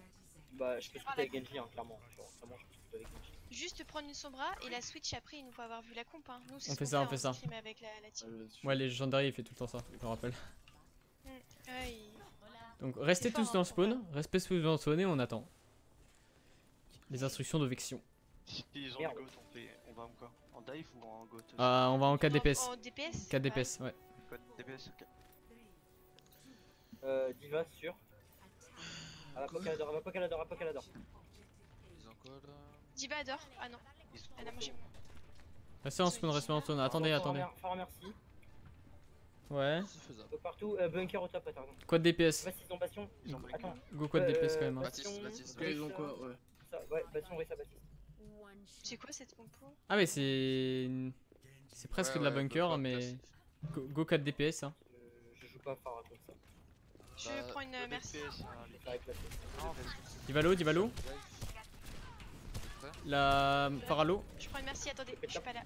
Bah, je peux scouter avec Genji, hein, clairement. Genre, clairement, je peux scouter avec Genji. juste prendre une Sombra et la switch après, ils nous vont avoir vu la comp. Hein. Nous, c'est On ce fait qu'on ça, on en fait ça. stream avec la team. Ouais, les légendaires, il fait tout le temps ça, je me rappelle. Ouais, Donc restez fort, tous dans hein, le spawn, restez tous dans le spawn et on attend. Les instructions de Vexion. Si ils ont Merde. le GOAT, on va en quoi? En dive ou en GOAT? On va en 4 DPS. En DPS 4 DPS, ouais. Code DPS, ok. Diva sûr. Ah, va pas Calador, va pas Calador, va pas Calador. Ils ont quoi là? Diva adore. Ah non, Ils sont elle a mangé. Restez en spawn, restez en spawn. Attendez, attendez. Fort merci. Ouais. C'est faisable. Partout, bunker au top, attends. Quad Je sais DPS. pas s'ils ont Bastion. Ils ont Attends. Go quad DPS quand même. Hein. Baptiste, Baptiste. Ok, ils ont quoi? Ouais. Ouais, Bastion, Rissa, Baptiste. C'est quoi cette compo? Ah mais c'est presque Ouais, de la ouais, bunker go mais classique. go 4 DPS hein. Je joue pas Phara comme ça. Je Bah, prends une le merci. DPS, hein, Je vais faire éclater. Divalo, Divalo. La Faralo. Je prends une merci, attendez, je suis pas là.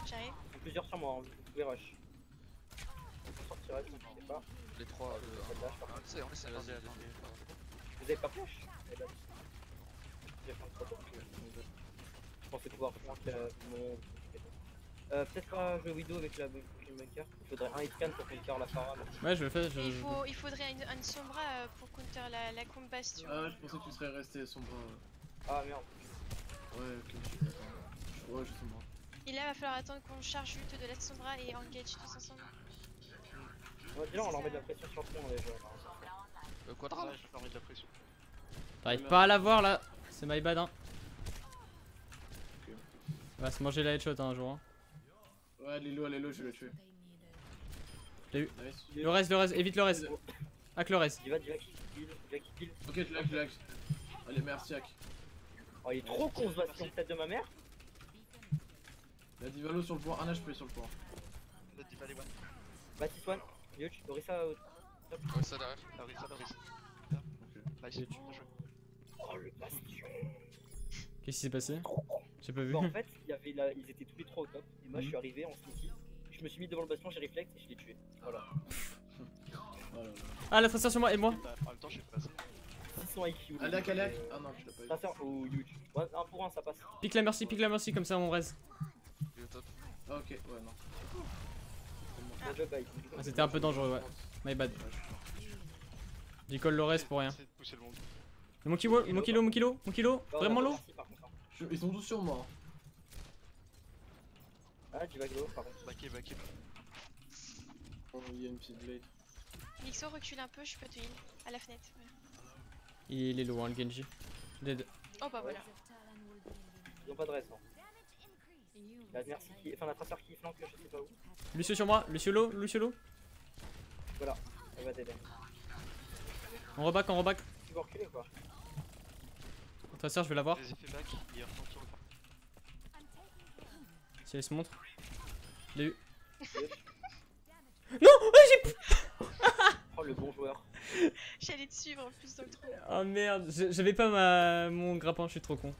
J'arrive. Ils sont plusieurs sur moi, hein. Vous pouvez rush. On sortira, je ne sais pas. Les trois. Celle-là, je pars. On essaie, Vas-y, vas-y. allez. Vous avez pas flash? Eh ben, j'ai fait un trop tôt. Je pensais pouvoir faire mon... peut-être pas jouer Widow avec la bunker. Il faudrait un hitscan pour counter la Phara. Ouais je le fais. Et il faudrait une Sombra pour counter la comp Bastion. Ah, je pensais que tu serais resté sombre. Ah merde. Ouais, ok, je suis d'accord. Ouais, je suis sombre. Et là, va falloir attendre qu'on charge vite de la Sombra et engage tous ensemble. Déjà on leur met de la pression sur le pont déjà. Quadra. Ouais, je leur mets de la pression. T'arrives pas à la voir là. C'est my bad hein. On va se manger la headshot hein, un jour. Hein. Ouais, Lilo, je vais le tuer. Je l'ai eu. Nice. Le reste, évite le reste. Hack le reste. Diva qui kill. Ok, je l'ai. Allez, merci, Hack. Oh il est trop con ce Bastion, tête de ma mère. La Divalo sur le point. Un HP sur le point. Le Diva les one. Baptiste one. Yuch, Orisa au top. Ouais, ça derrière. Larissa. Nice, bien joué. Oh le Bastion. Qu'est-ce qui s'est passé? J'ai pas vu. Bah, en fait, ils étaient tous les trois au top. Et moi je suis arrivé en sneaky. Je me suis mis devant le Bastion, j'ai réflexe et je l'ai tué. Voilà. Oh là là. Ah la traceur sur moi et moi. En même temps, je suis passé. 600 IQ. Allez, Hack, allez, Hack. Ah non, je l'ai pas eu. Traceur ou Yuch. Ouais, 1 pour 1 ça passe. Pique la merci comme ça on reste. Il est au top. Ah, ok, ouais, non. Le job bye. Ah, c'était un peu dangereux ouais. My bad. J'écolle le reste pour rien. C'est de pousser le monde. Mon kilo, vraiment low. Merci, par contre, hein. Ils sont tous sur moi. Ah, Diva Glow, par contre. Backé. Oh, il y a une petite blade. Mixo recule un peu, je peux te heal à la fenêtre. Ouais. Il est low hein le Genji. Dead. Oh bah voilà. Ils ont pas de reste. Hein. La merci qui. Enfin, la traceur qui flanque, je sais pas où. Lucio sur moi, Lucio low. Voilà, elle va t'aider. On reback. Tu veux reculer ou quoi? Traceur je vais l'avoir. Les effets back, il retombe sur le point. Si elle se montre. Je l'ai eu. Oh le bon joueur. J'allais te suivre en plus dans le trou. Oh merde, j'avais pas mon grappin, je suis trop con.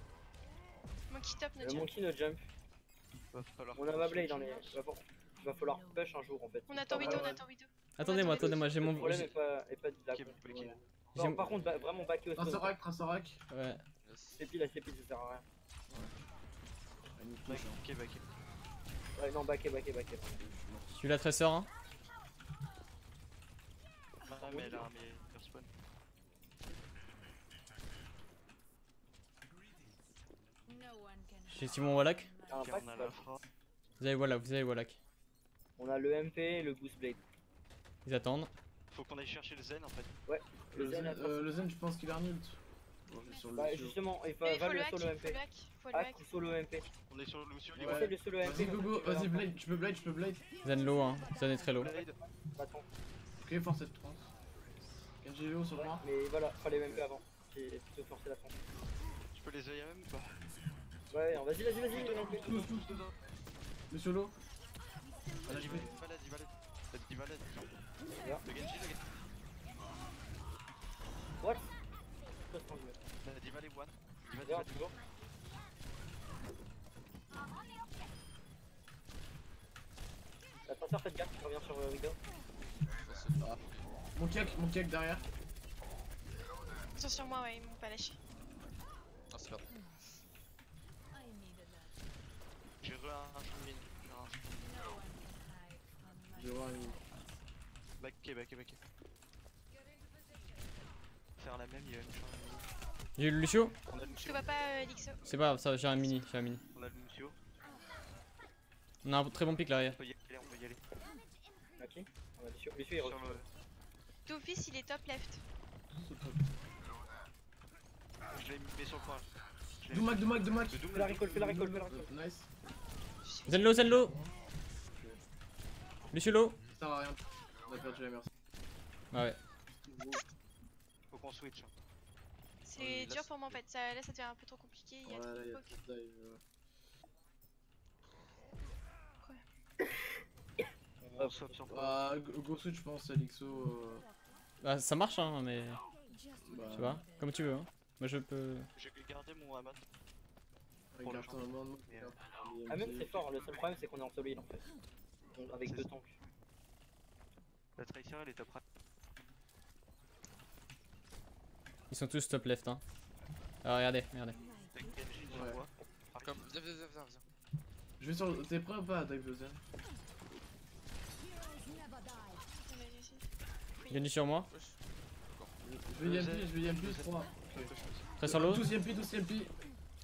Monkey top, Le no jump. monkey no jump. Va falloir On a ma blade dans les. Il va falloir push un jour en fait. On attend Widow, on attend Widow. Attendez-moi, j'ai Le mon. problème est pas de la. Ok, ok. Ouais. J'ai- Non, par contre, vraiment backer au spawn. Tracerak. Ouais. C'est pile, ça sert à rien. Backé. Ouais, non, backer. Je suis la traceur hein. Ah, mais elle a armé respawn. J'ai Simon Wallach. Un Ok, pack, on a quoi. la fra. Vous avez Wallach. On a le MP et le boost blade. Ils attendent. Faut qu'on aille chercher le Zen en fait. Le Zen, Le Zen, je pense qu'il a un ult. Bon, je vais sur le bah, Lucio. justement, il Mais il va faut le le hack, solo faut MP. le hack, faut le Hack hack. ou solo MP. On est sur le Lucio, il Ouais. Essaye le solo MP. Vas-y, comme go, ça, tu vas-y, vas blade, tu peux blade. Zen low hein. Zen est très low. Blade. Attends. Ok, force cette trans. Genji Léo sur Ouais, moi. mais voilà, fallait MP avant. J'ai plutôt forcé la fin. Tu peux les œillets même ou pas? Ouais, vas-y, MP. Tous dedans. Le solo. Divaled. Divaled. Là. Le Genji. What? La Divaled one. Regarde, toujours. La traceur, faites gaffe, tu reviens sur Widow. Mon kick derrière. Ils sont sur moi, ouais, ils m'ont pas lâché. Non, c'est là. J'ai re un mine. Je vais voir une. Back. Faire la même, il y a une chambre. J'ai eu le Lucio. On a Je te Lucio. vois pas, Lixo. C'est pas grave, ça, j'ai un mini. On a Lucio. On a un très bon pic là, On regarde. peut y aller. Ok. On va Lucio il est Sur reçu. le... Doofus, il est top left. Je l'ai mis sur le point. Doumac. Le Doom, Fais la recall. Nice. Zenlo. Lucio low. Ça sert à rien. On a perdu la merci. Ouais. faut qu'on switch. Hein. C'est là, dur pour moi en fait, là ça devient un peu trop compliqué, il y a Ouais, trop là, de il y a poke. trop de dive. On swap sur quoi? Bah, go switch, je pense, Alixo. Bah, ça marche, hein, mais. Bah, Tu vois, comme tu veux. Hein. Moi, je peux. J'ai gardé mon Hamon. regarde ton monde. Ah même c'est fort, le seul problème c'est qu'on est en solo heal en fait. Donc, avec C'est deux ça. tanks. La Tracer elle est top right. Ils sont tous top left, hein. Alors, regardez. Avec Genji sur Ouais. moi. Comme, viens. Je vais sur. T'es prêt ou pas, Dive Lozen? On a réussi. Genji sur moi. Wesh. Je vais YMP, 3. Très sur l'eau. 12 YMP.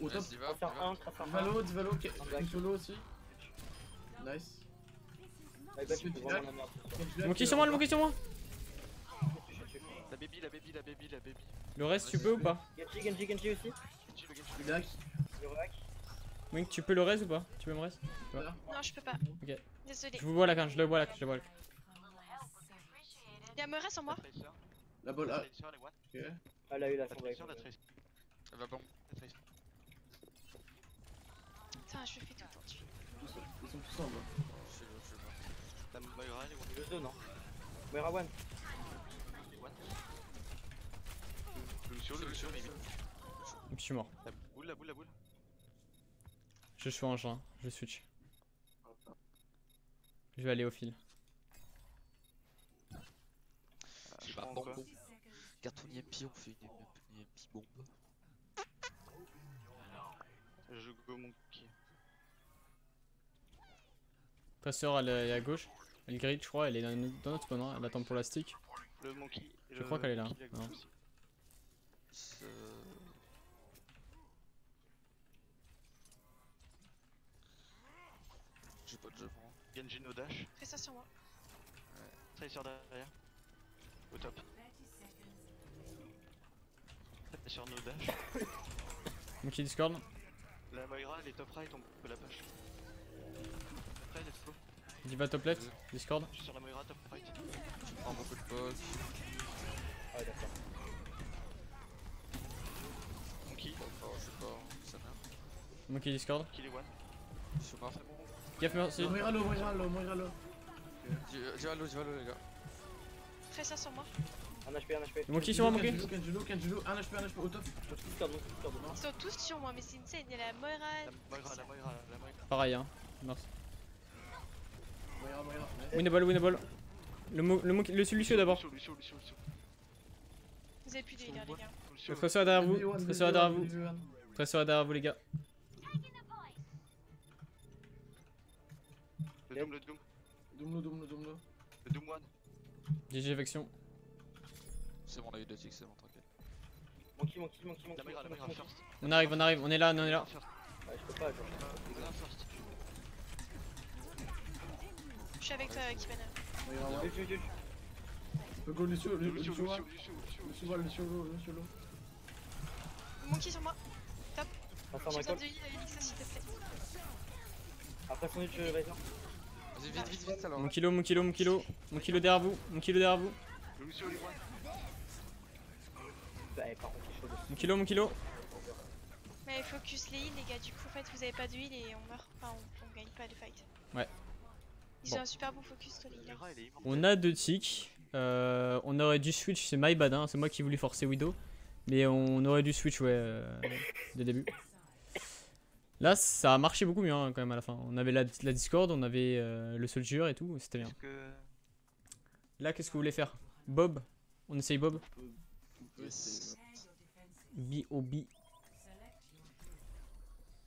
Au top. Vas-y, On va faire un, Divalo, une solo aussi. Nice. Ouais, bah, tu peux vraiment la merde. Le monkey sur moi, le monkey sur moi. La baby. Le reste, tu peux ou pas? Genji aussi. Genji, le Genji. Il hack. Le hack. Wink, tu peux le reste ou pas? Tu peux me reste? Voilà. Non, je peux pas. Ok. Désolé. Je vous vois là quand je le vois là. Il y a Mora sur moi. La Tracer. La balle. La Ah, Tracer, elle est one. ok. Elle a eu la La son Tracer, la Tracer. Elle va bon. La Tracer. Putain, je fais tout le temps dessus. Ils sont tous en bas. Je sais pas. La Moira, elle est one. Le zone hein. Moira one. Le Lucio, mais Je suis mort. la boule. Je suis en juin. Je switch. Je vais aller au fil. J'ai Je pas prends bon. quoi? Carton IMP, on fait une IMP bombe. Je go monkey. Passeur, elle est à gauche. Elle grid, je crois. Elle est dans notre spawn. Hein. Elle attend pour la stick. Le monkey. Je crois qu'elle est là, hein. Non. J'ai pas de jeu moi. Genji no dash. Fais ça sur moi. Tracer derrière. Au top. Sur no dash. Monkey Discord. La Moira, elle est top right, on peut la push. Après, let's go. Diva top left. Discord. Je suis sur la Moira, top right. Je prends beaucoup de potes. Ah ouais, d'accord. Monkey, Je sais pas, ça meurt. Monkey Discord. kill est one. Je suis mort. Gaffe, merci. Moira low. J'ai Halo, les gars. Fais ça sur moi. Un HP. Le monkey sur moi, monkey. Kenjulu, 1 HP, au top. Discord. Ils sont tous sur moi, mais c'est insane. Il y a la Moira. La Moira. Pareil, hein. Merci. Moira. Winnable. Le Lucio d'abord. Lucio. Vous avez plus de healer, les gars. Le tresseur est derrière vous. Tresseur est derrière vous. Tresseur est derrière vous, les gars. Le Doom. Doom-lo. Le Doom one. GG Vexion. C'est bon, on a eu 2 ticks, c'est bon, tranquille. Monkey. La Moira first. On arrive. On est là. First. Ouais, je peux pas, genre. La first. Je suis avec toi, Kibana. Moira, ouais. Lucio. Go Lucio low. Monkey sur moi. Passe en J'ai besoin recall. de heal, Elixir, s'il te plaît. Après son ult, je vais dire. Vas-y, vite alors. Mon kilo derrière vous. Le Lucio, il est one. Ouais, par contre, c'est chaud. Mon kilo. Mais focus les heals, les gars. Du coup, en fait, vous avez pas de heal et on meurt. Enfin, on gagne pas le fight. Ouais. Ils Bon. ont un super bon focus, toi, les healers. Moira, elle est immense. On a 2 ticks. On aurait dû switch, c'est my bad, hein. C'est moi qui voulais forcer Widow. Mais on aurait dû switch, ouais, dès le début. Là, ça a marché beaucoup mieux, hein, quand même, à la fin. On avait la Discord, on avait le Soldier et tout, c'était bien. Est-ce que... Là, qu'est-ce que vous voulez faire? Bob? On essaye Bob? Yes. B.O.B.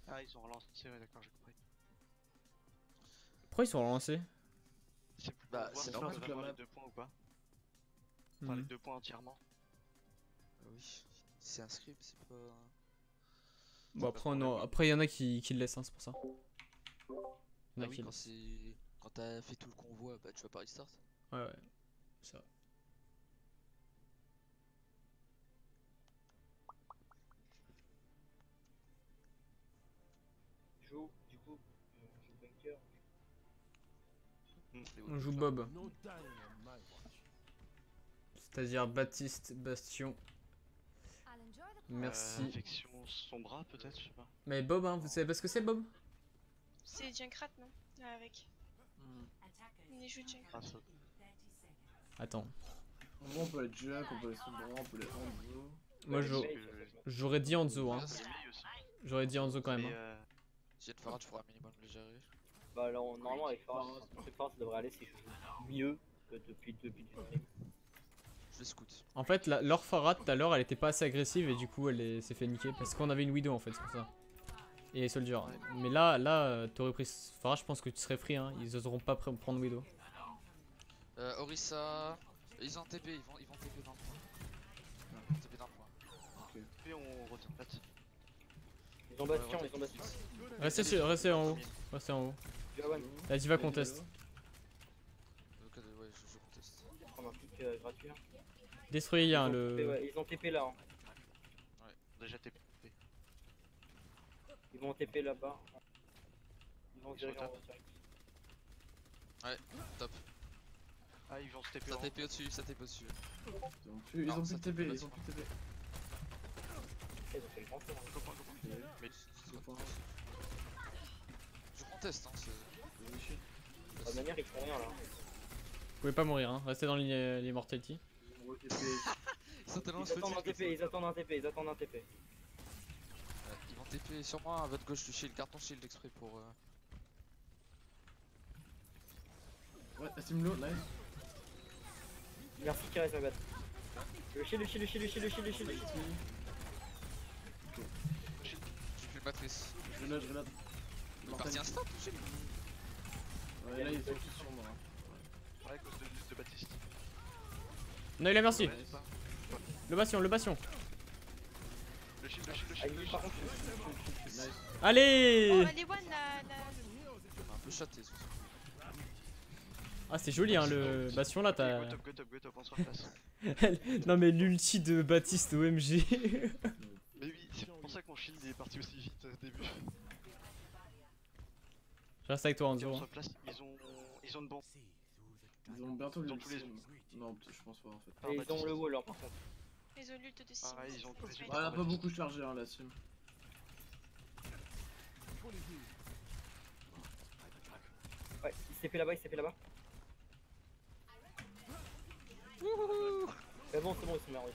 Ah, ils ont relancé, ouais, d'accord, j'ai compris. Pourquoi ils sont relancés? C'est pour Bah, voir c'est si on normal peut que la avoir les map- 2 points ou pas. Enfin, les Hmm. 2 points entièrement. Oui, c'est un script, c'est pas. Bon, pas pour la après, il y en a qui le laissent, hein, c'est pour ça. Il y en a Ah qui oui, le quand laissent. c'est. Quand t'as fait tout le convoi, bah tu vas pas restart. Ouais, ouais. Ça. Joue, du coup, joue bunker. On joue Bob. C'est-à-dire Baptiste, Bastion. Merci. Infection son bras, peut-être, je sais pas. Mais Bob, hein, vous savez pas ce que c'est, Bob? C'est Junkrat, non? Là, avec. Il joue Junkrat. Ah, ça. Attends. En gros, on peut être Jack, on peut aller Sombra, on peut aller Hanzo. Moi, j'aurais dit Hanzo, hein. C'est Mei aussi. J'aurais dit Hanzo quand même. Mais Hein. Si y a une Farah, tu pourras un minimum le gérer. Bah là, normalement, avec Farah, ça devrait aller si je joue mieux que depuis du stream. Je les scout. En fait, leur Farah tout à l'heure, elle était pas assez agressive et du coup, s'est fait niquer parce qu'on avait une Widow en fait, c'est pour ça. Et Soldier. Mais là, t'aurais pris Farah, je pense que tu serais free, hein. Ils oseront pas prendre Widow. Orisa. Ils ont TP, ils vont TP dans le coin. TP dans le coin. puis on retourne pas. Ils ont Bastion, ils ont Bastion. Restez en haut. Restez en haut. Jawan, La diva conteste. Ouais, je conteste. je vais prendre un pic gratuit. Hein. Destroyez hein, Ils ont TP, le. ouais, ils ont TP là. Hein. Ouais, déjà TP. Ils vont TP là-bas. Ils vont Ils sont diriger en top. haut direct. Ouais, top. Ah, ils vont se TP Ça en TP au-dessus, ça TP au-dessus. Ils Non, ont ça plus de TP, TP, ils ont plus de TP. Ils ont fait le grand tour. Hein. copain. Mais Je conteste, hein, c'est. De toute manière, ils font rien là. Vous pouvez pas mourir, hein. Restez dans l'immortality. Ils sont tellement Ils attendent un sweaty. TP, ils attendent un TP, ils attendent un TP. Ils vont TP sur moi à votre gauche du shield, carton shield exprès pour. Ouais, Simlo, nice. Merci qui reste ma batte. Le shield, le shield, le shield, le shield, le shield, le shield. J'ai plus le matrice. Je reload, je reload. Il est parti instant le shield. Ouais, là ils sont tous sur moi. ouais, à cause de Baptiste. On a eu la merci. Ouais, pas. Le bastion, le bastion. Le shield, Ah, il par contre, Nice. Allez! Oh, les one là. Un peu chaté ce truc. Ah, c'est joli, hein, le bastion là, t'as. Go top, on se replace. Non, mais l'ulti de Baptiste OMG. Mais oui, c'est pour ça que mon shield est parti aussi vite au début. Je reste avec toi, Et Hanzo. on se Hein. replace, ils ont une bombe. Ils ont bientôt Ils ont le tous les ultime. Non, je pense pas en fait. et ils ont le wall hein, par contre. Les olultes de Sim. Pareil, ils ont tous les Ouais, elle a pas beaucoup chargé hein, la sim. Ouais, il s'est fait là-bas, il s'est fait là-bas. Mais bon, c'est bon, ils sont merveilleux.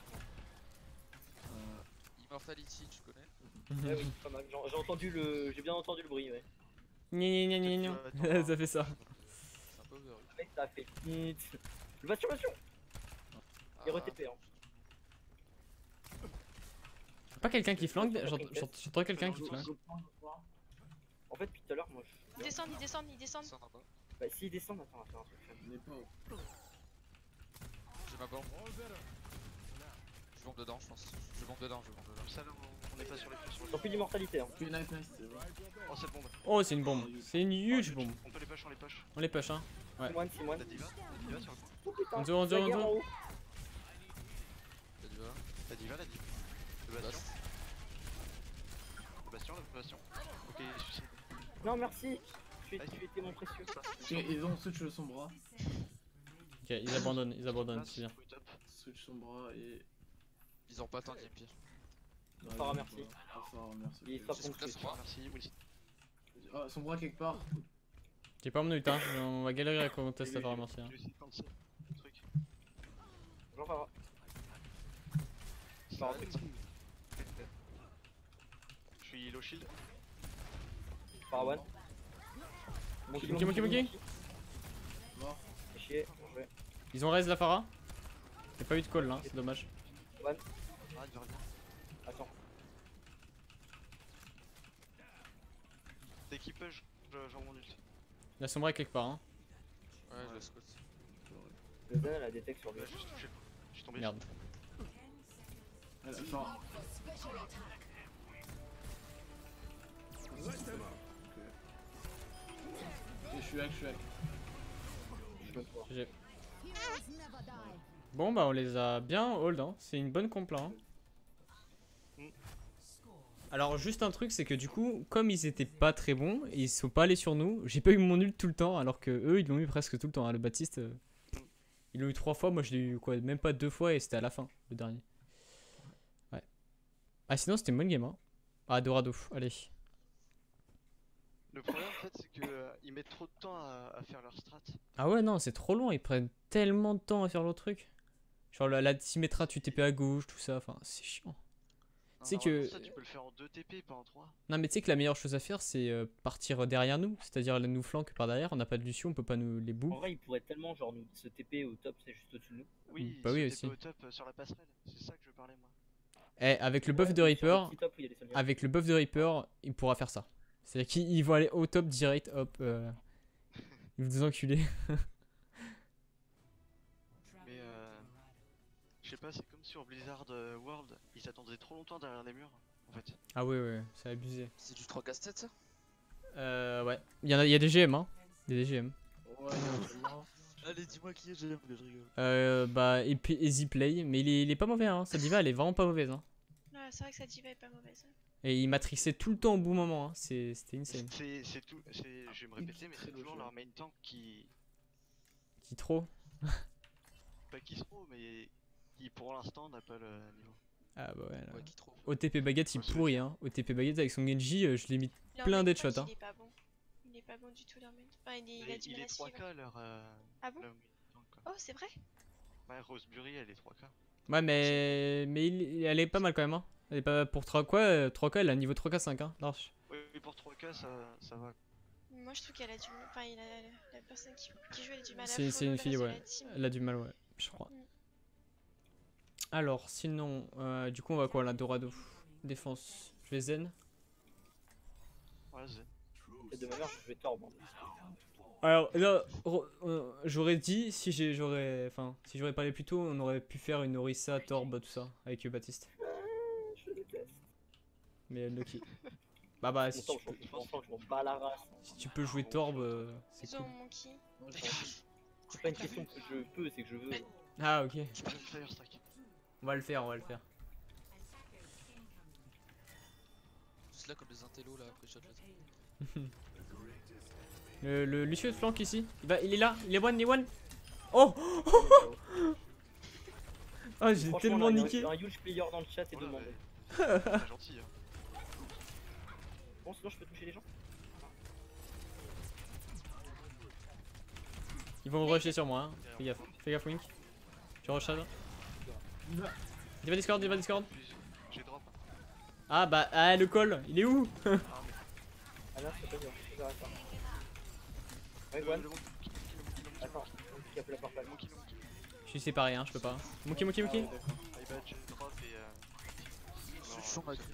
Immortality, tu connais? Ouais, oui, pas mal. J'ai entendu le. J'ai bien entendu le bruit, ouais. Gna gna gna gna gna. Ça fait ça. C'est un peu over. Le mec, ça a fait. Le bastion, bastion! Il RTP, hein. Pas quelqu'un qui flanque. J'entends quelqu'un qui flanque. En fait, depuis tout à l'heure, moi je. Ils descendent, ils descendent, ils descendent. Ça en a pas. Bah, s'ils descendent, attends, on va faire un truc. On est pas haut. J'ai ma bombe. Je bombe dedans, je pense. Je bombe dedans. Comme ça, là, on est pas sur les flèches. Ils ont plus d'immortalité, hein. Ok, nice, nice, c'est vrai. Oh, cette bombe. Oh, c'est une bombe. C'est une huge bombe. On peut les push, on les push. On les push, hein. Ouais. Simone, Simone. La diva sur le coup. Oh putain, Hanzo, Hanzo, la guerre Hanzo. en haut. T'as du va. La diva. Le bastion. Le bastion. Ok, suicide. Non, merci. Tu étais mon précieux. Ok, ils ont switch son bras. Ok, ils abandonnent, c'est bien. Top. Switch son bras et. Ils ont pas tant d'IMP. Farah, merci. Farah, merci. Il ok. frappe J'ai contre là son bras. Merci, Wilson. Ah, son bras quelque part. J'ai pas mon ult, hein. On va galérer à contester à faire merci. Hein. Wilson, cancel. Truc. Bonjour Farah. Farah, truc. Je suis low shield. Farah one. Mon Ok, ok. Mort. Fais chier, bien joué. Ils ont raise la Farah. Y'a pas eu de call là, c'est dommage. Ah, il va revenir. Attends. Dès qu'il push, j'en mon ult. Il a sombré quelque part. Hein. Ouais, je la squat. Le Zen elle a détect sur lui. Là, juste touché le coup. Je suis tombé. Merde. Elle a enfin. Ok, je suis hack, je suis hack. Je me crois. GG. Bon bah on les a bien hold, hein. C'est une bonne compla. Hein. Alors juste un truc, c'est que du coup, comme ils étaient pas très bons, ils sont pas allés sur nous. J'ai pas eu mon ult tout le temps, alors que eux ils l'ont eu presque tout le temps. Hein. Le Baptiste, ils l'ont eu 3 fois, moi je l'ai eu quoi, même pas 2 fois et c'était à la fin, le dernier. Ouais. Ah sinon c'était une bonne game. Hein. Ah Dorado, allez. Le problème en fait c'est que ils mettent trop de temps à faire leur strat. Ah ouais non, c'est trop long, ils prennent tellement de temps à faire leur truc. Genre la Symmetra, tu TP à gauche, tout ça, enfin c'est chiant. Non, C'est que- ça tu peux le faire en 2 TP pas en 3. Non mais tu sais que la meilleure chose à faire c'est partir derrière nous, c'est-à-dire nous flanquer par derrière, on n'a pas de Lucio, on peut pas nous les En bouts. vrai, il pourrait tellement genre nous se TP au top, c'est juste au-dessus de nous. Oui, Bah oui, se TP aussi. au top sur la passerelle, c'est ça que je parlais moi. Eh, avec le buff de Ouais, sur le Reaper, petit top où il y a des soldats. avec le buff de Reaper, il pourra faire ça. C'est-à-dire qu'ils vont aller au top direct, hop. Ils vont vous enculer. Mais je sais pas, c'est comme sur Blizzard World, ils attendaient trop longtemps derrière les murs en fait. Ah ouais, c'est abusé. C'est du 3 casse-tête ça? Ouais. Il y a des GM, hein. Il y a des GM. Ouais, non, Allez, dis-moi qui est GM que je rigole. Bah, Easy Play, mais il est pas mauvais, hein. Sa diva, elle est vraiment pas mauvaise, hein. Ouais, c'est vrai que sa diva est pas mauvaise. Et il matrixait tout le temps au bon moment, hein. C'était insane. C'est tout, je vais me répéter, mais c'est toujours leur main tank qui Trop. pas qui se trouve, mais qui pour l'instant n'a pas le niveau. Ah bah ouais, là. Ouais, qui trop. OTP Baguette, il Ouais, c'est pourrit, hein. OTP Baguette avec son Genji, je l'ai mis. Leur Plein main d'headshots, tank, hein. Il est pas bon. Il est pas bon du tout leur main. Enfin, il a du Il mal est à suivre. 3K leur Ah bon leur main tank, quoi. Oh, c'est vrai? Ouais, Rosebury elle est 3K. Ouais, mais elle est pas mal quand même, hein. Elle est pas pour 3K, 3K, elle a un niveau 3K5, hein. Large. Oui, pour 3K ça va. Moi, je trouve qu'elle a du. Enfin, la personne qui joue, elle a du mal à C'est follow une le fille, reste de ouais. la team. Elle a du mal, ouais, je crois. Mm. Alors, sinon, du coup, on va quoi là, Dorado? Défense. Je vais zen. Ouais, Et de manière, je vais tordre. Alors là, j'aurais dit, si j'aurais parlé plus tôt, on aurait pu faire une Orisa, Torb, tout ça, avec Baptiste. Je déteste. Mais lucky. Bah, si Pourtant, tu, je m'en je m'en bats la race. si tu peux jouer Torb, c'est Ils ont cool. Monkey. C'est pas une question que je peux, c'est que je veux. Ah, ok. je peux le fire stack. On va le faire, on va le faire. Tous là comme des intellos là après shot là. Le Lucio de flanque ici. Il est là, il est one. Oh Ah, j'ai Franchement, tellement là, niqué. un huge player dans le chat et Oh là, demandé. C'est gentil. Hein. Bon, sinon, je peux toucher les gens. Ils vont rusher sur moi, hein. Fais gaffe, Wink. Tu rushes ça là. Il va Discord. Plus, j'ai drop. Ah bah, ah, le call, il est où? Ah là, c'est pas dur. Je verrai pas. Ouais, Gwen. Attends, qui a fait la porte là. Je suis séparé, hein, je peux pas. Monkey. Ah, ouais, d'accord. I bet j'ai drop et Je suis chaud ma cru.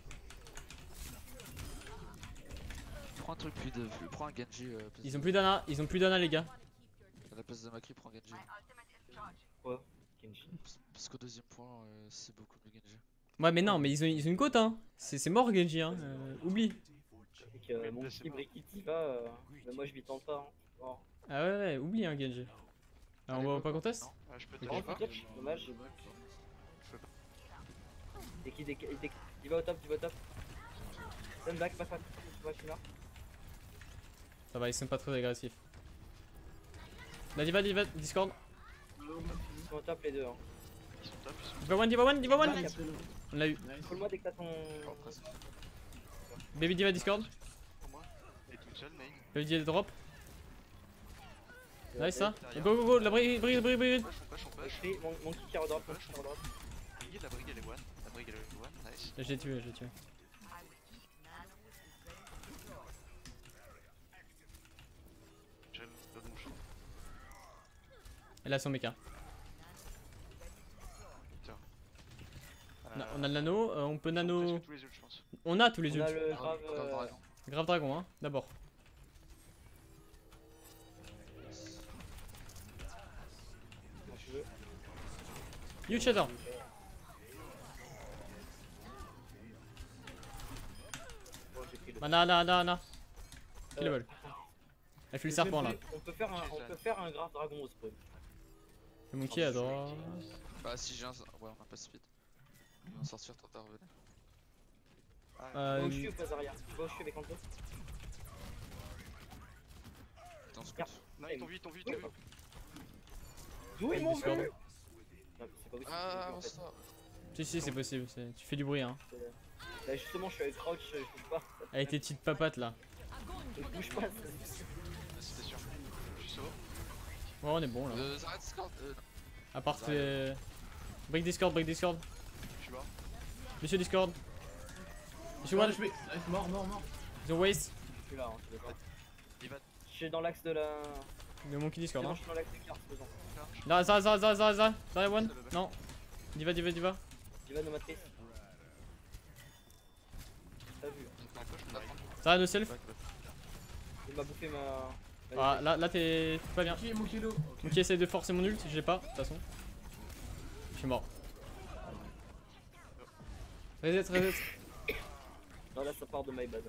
Prends un truc puis de. Prends un Genji. Ils ont plus d'Anna, les gars. À la place de Macri, prends Genji. Quoi Kenji. Parce qu'au deuxième point, c'est beaucoup mieux Genji. Ouais, mais non, mais ils ont une côte, hein. C'est mort, Genji, hein. Oublie. Et que mon petit Brickit il va, mais moi je m'y tente pas. Hein. Oh. Ah ouais, oublie, hein, Genji. Ah, on va pas conteste? non, je peux te Non, pas. touch, dommage. Je peux pas. Il va au top, Stand back, passe. Ouais, je suis là. Ça va, ils sont pas très agressifs. Là, diva, Discord. Ils sont au top les deux. Hein. Ils sont top, ils sont Diva one. Ouais, On l'a eu. Nice. Colle-moi dès que t'as ton. Encore presque. Baby diva Discord. pour moi. Et toute seule, main. Baby diva drop. Nice, ça. derrière. Go, la brigade. Push, on push. Pris, mon kick qui redrop, mon kick qui redrop. La brigue elle est one. La brigue elle est one, nice. Je l'ai tué. J'aime le bon champ. Elle a son mecha. Tiens. On a le nano, on peut nano. Presque tous les autres, je pense. On a tous les On a ults. le Grave grave. dragon. Grave dragon, hein, d'abord. You Shatter. Bon, j'ai pris le. Ana. Kill Euh, level. Elle fait le serpent là. On peut faire un grave dragon au spawn. Le monkey à droite. Bah si j'ai un... Ouais, on a pas speed. On va sortir trop tard, venez. Tu vas où je suis Euh, ou pas Zarya? Tu vas où je suis avec Anto? Attends, scout. Non, ils t'ont vu, ils t'ont vu, ils t'ont vu. D'où est mon Discord. vœu? Non, c'est pas possible. Ah, en fait. ça. Si, c'est possible. Tu fais du bruit hein. Là justement je suis avec Crouch, je bouge pas. Avec tes petites papates là. Je bouge pas. C'était sûr. Je suis sauvé. Ouais, on est bon là. Zarya Discord. À part break Discord. Je suis mort. Monsieur Discord. Monsieur Ouais, One. je vais. Mort. The Waste. Je suis là, hein, je vais pas. Il va. Je suis dans l'axe de la. Le monkey C'est Discord bon, hein. je suis dans l'axe des cartes, faisons. Là, Zarya One. Non. Diva. Diva nomatrice. T'as vu? À gauche, on arrive. Zarya no self. Il m'a bouffé ma. Ah, là t'es pas bien. Qui est mon kilo? Monkey essaye de forcer mon ult, je l'ai pas, de toute façon. Je suis mort. Reset. Non, là ça part de my base.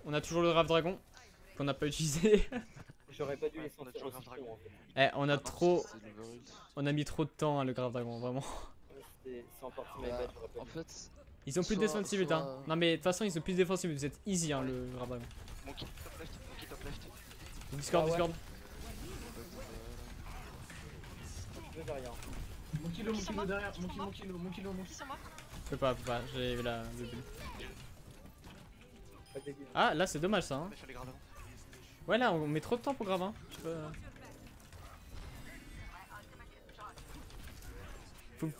On a toujours le Grave Dragon qu'on n'a pas utilisé. J'aurais pas dû Ouais, laisser on a en toujours faire un dragon. en fait. Eh, on a trop. C'est l'overult. On a mis trop de temps à le Grave Dragon, vraiment. C'est en partie my Bah, base, j'aurais pas en dû. fait, Ils ont plus de Soit- défensivité hein. soit- Non mais de toute façon ils ont plus de défensivité, vous êtes easy hein le Grave Dragon. Monkey top left, monkey top left. Discord, Ah ouais. Discord. Je veux rien. Mon kilo derrière. Mon kilo. Qui sont morts? Je peux pas, j'ai la le bulle. Pas de débile. Ah là c'est dommage ça hein. On a fait les graves avant. Ouais là on met trop de temps pour Grave hein. Je sais pas.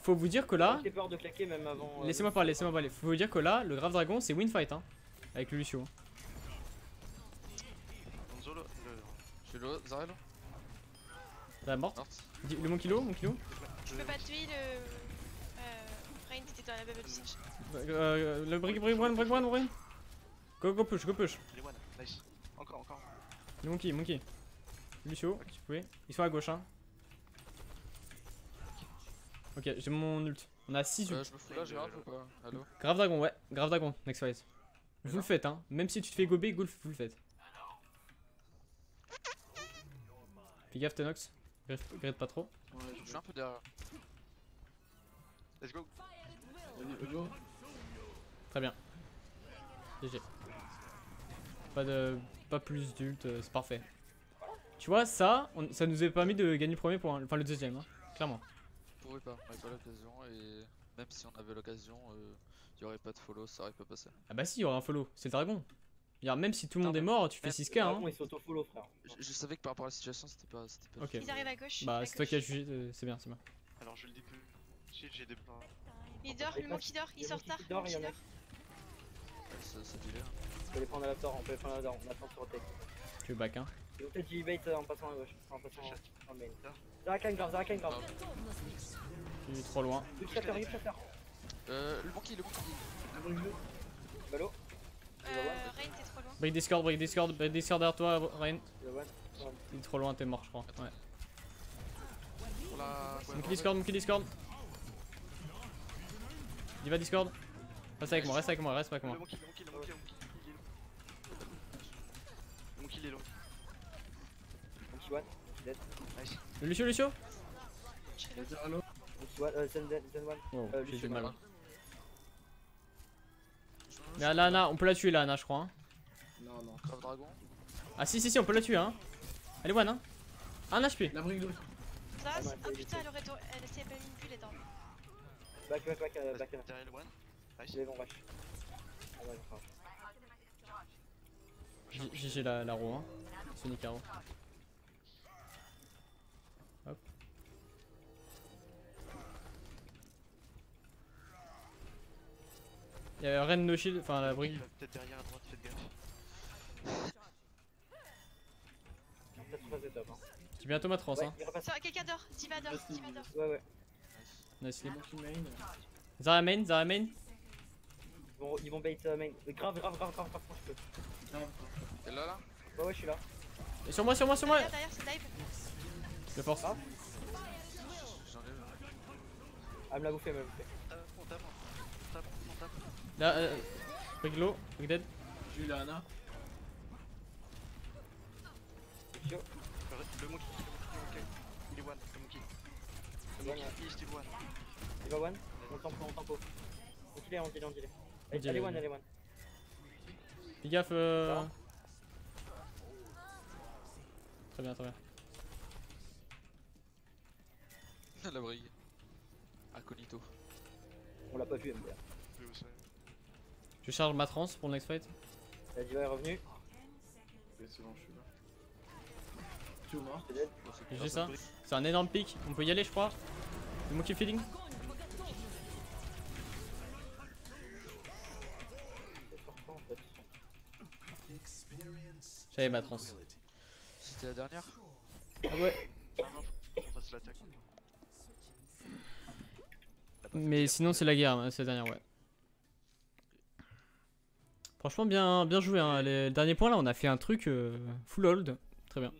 Faut vous dire que là. J'ai peur de claquer même avant. Laissez-moi parler. Faut vous dire que là, le Grave Dragon c'est win fight hein. Avec le Lucio. Gonzalo, je suis là, Zarya là. T'as morte. Morte. Le mon kilo. Je peux pas tuer le. Rain, t'étais dans la bubble siege. Le break one. Go push. les one, nice. Encore. Le monkey. Lucio, si vous pouvez. Ils sont à gauche hein. Ok, j'ai mon ult. On a 6 ults. Je me fous là, j'ai rap ou pas? Allo? Grave Dragon, ouais. Grave Dragon, next phase. Vous le faites hein. Même si tu te fais gober, vous le faites. Fais gaffe Tenox. Regrette pas trop. Ouais, Je suis un peu derrière. Let's go. Vas-y, go. Très bien. GG. Pas plus d'ult, c'est parfait. Tu vois, ça nous a permis de gagner le premier point. Enfin, le deuxième, hein. Clairement. On pouvait pas, on avait pas l'occasion et même si on avait l'occasion, il y aurait pas de follow, ça aurait pas passé. Ah bah si, il y aura un follow. C'est le dragon. Même si tout le Non, monde est mais- mort, tu fais 6k hein. Il s'auto-follow, frère. Je savais que par rapport à la situation, c'était pas. Ok. Ils arrivent à gauche. Bah à c'est toi qui as gauche. jugé, c'est bien. Alors je le dis plus. Shit, j'ai des plans. Il dort, le monkey dort, il sort tard. Il dort, il y en a. Ça dilait. On peut les prendre à la tort, on attend sur le tech. Tu veux back hein. Ils vont peut-être J-bait en passant à gauche. En passant en main. Zarya grave. Tu es trop loin. Il chatter. Le monkey. La brûle. Ballo. Rain, t'es trop loin. Break Discord derrière toi, Ryan. Le one. Il est trop loin, t'es mort, je crois. Ouais. Pour la. Monkey Discord. Diva Discord. Reste avec moi. Le monkey, le monkey, il est low. Monkey one. Dead. Nice. Le Lucio. Vas-y, allo. Monkey one. Zen one. Wow, Lucio, j'ai fait mal. voilà. Mais Ana, on peut la tuer là, Ana, je crois. Hein. Non. Grave dragon. Ah si, on peut la tuer. Hein. Allez, one. Hein. 1 HP. La brûle. Ça, non, oh putain, elle aurait dû. Elle s'est pas mis une bulle, elle dort. Back. Derrière le one. Nice. Ils vont rush. Ah ouais, enfin. GG la roue. Hein. Sonic Arrow. Hop. Il y a Ren no shield, enfin la brigue. Il va peut-être derrière à droite, faites gaffe. Peut-être pas c'est top. Hein. J'ai bientôt ma trans. Ouais, Hein. il repasse. Ça, quelqu'un dort. Diva dort. Ouais. Nice sleep. Monkey main. Zarya main. Ils vont bait main. Grave, franchement, je peux. Et là Ouais, je suis là. Et sur moi. Derrière, c'est dive. De force. Ah. J'enlève. Ah, elle me l'a bouffé, elle me l'a bouffé. On tape, on tape. Là, Brick low, Brick dead. J'ai eu la Ana. Lucio. Le monkey, il est one, le monkey. Le One, monkey, il est still one. Il va one. On tempo, on tempo. On est. Ok, Elle est vas-y. one. Fais gaffe. Ça va. Très bien, très bien. La brigue. Incognito. On l'a pas vu, MDR. Je vais au sol. Je charge ma trance pour le next fight. La diva est revenue. Ok, c'est bon, je suis là. Tu es mort. C'est dead. J'ai ça. C'est un énorme pic. On peut y aller, je crois. Le monkey feeling. C'est sortant en fait. J'avais ma trance. C'était la dernière? Ah ouais. Non, faut qu'on fasse l'attaque. Mais sinon, c'est la guerre, hein, c'est la dernière, ouais. Franchement, bien joué. Hein. Les derniers points là, on a fait un truc full hold. Très bien.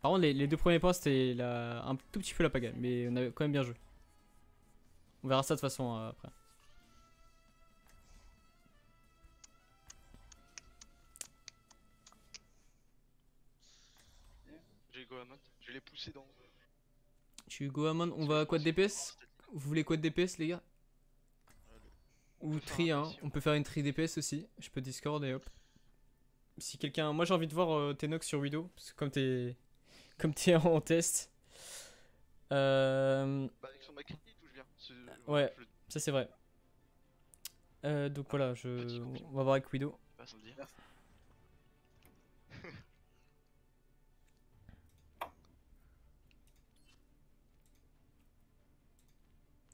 Par contre, les deux premiers points, c'était un tout petit peu la pagaille. Mais on a quand même bien joué. On verra ça de toute façon après. J'ai Gohamon, je l'ai poussé dans. Tu es Gohamon, on va quad DPS? Vous voulez quad DPS, les gars? Ou peut faire tri, un hein. tri, si On peut faire une tri DPS aussi. Je peux Discord et hop. Si quelqu'un. Moi j'ai envie de voir Tenox sur Widow. Parce que comme t'es en test. Bah, avec son Macri, il touche bien. Ouais. Je le Ça c'est vrai. Donc voilà, Petit compliment. on va voir avec Widow. passe, on le dit.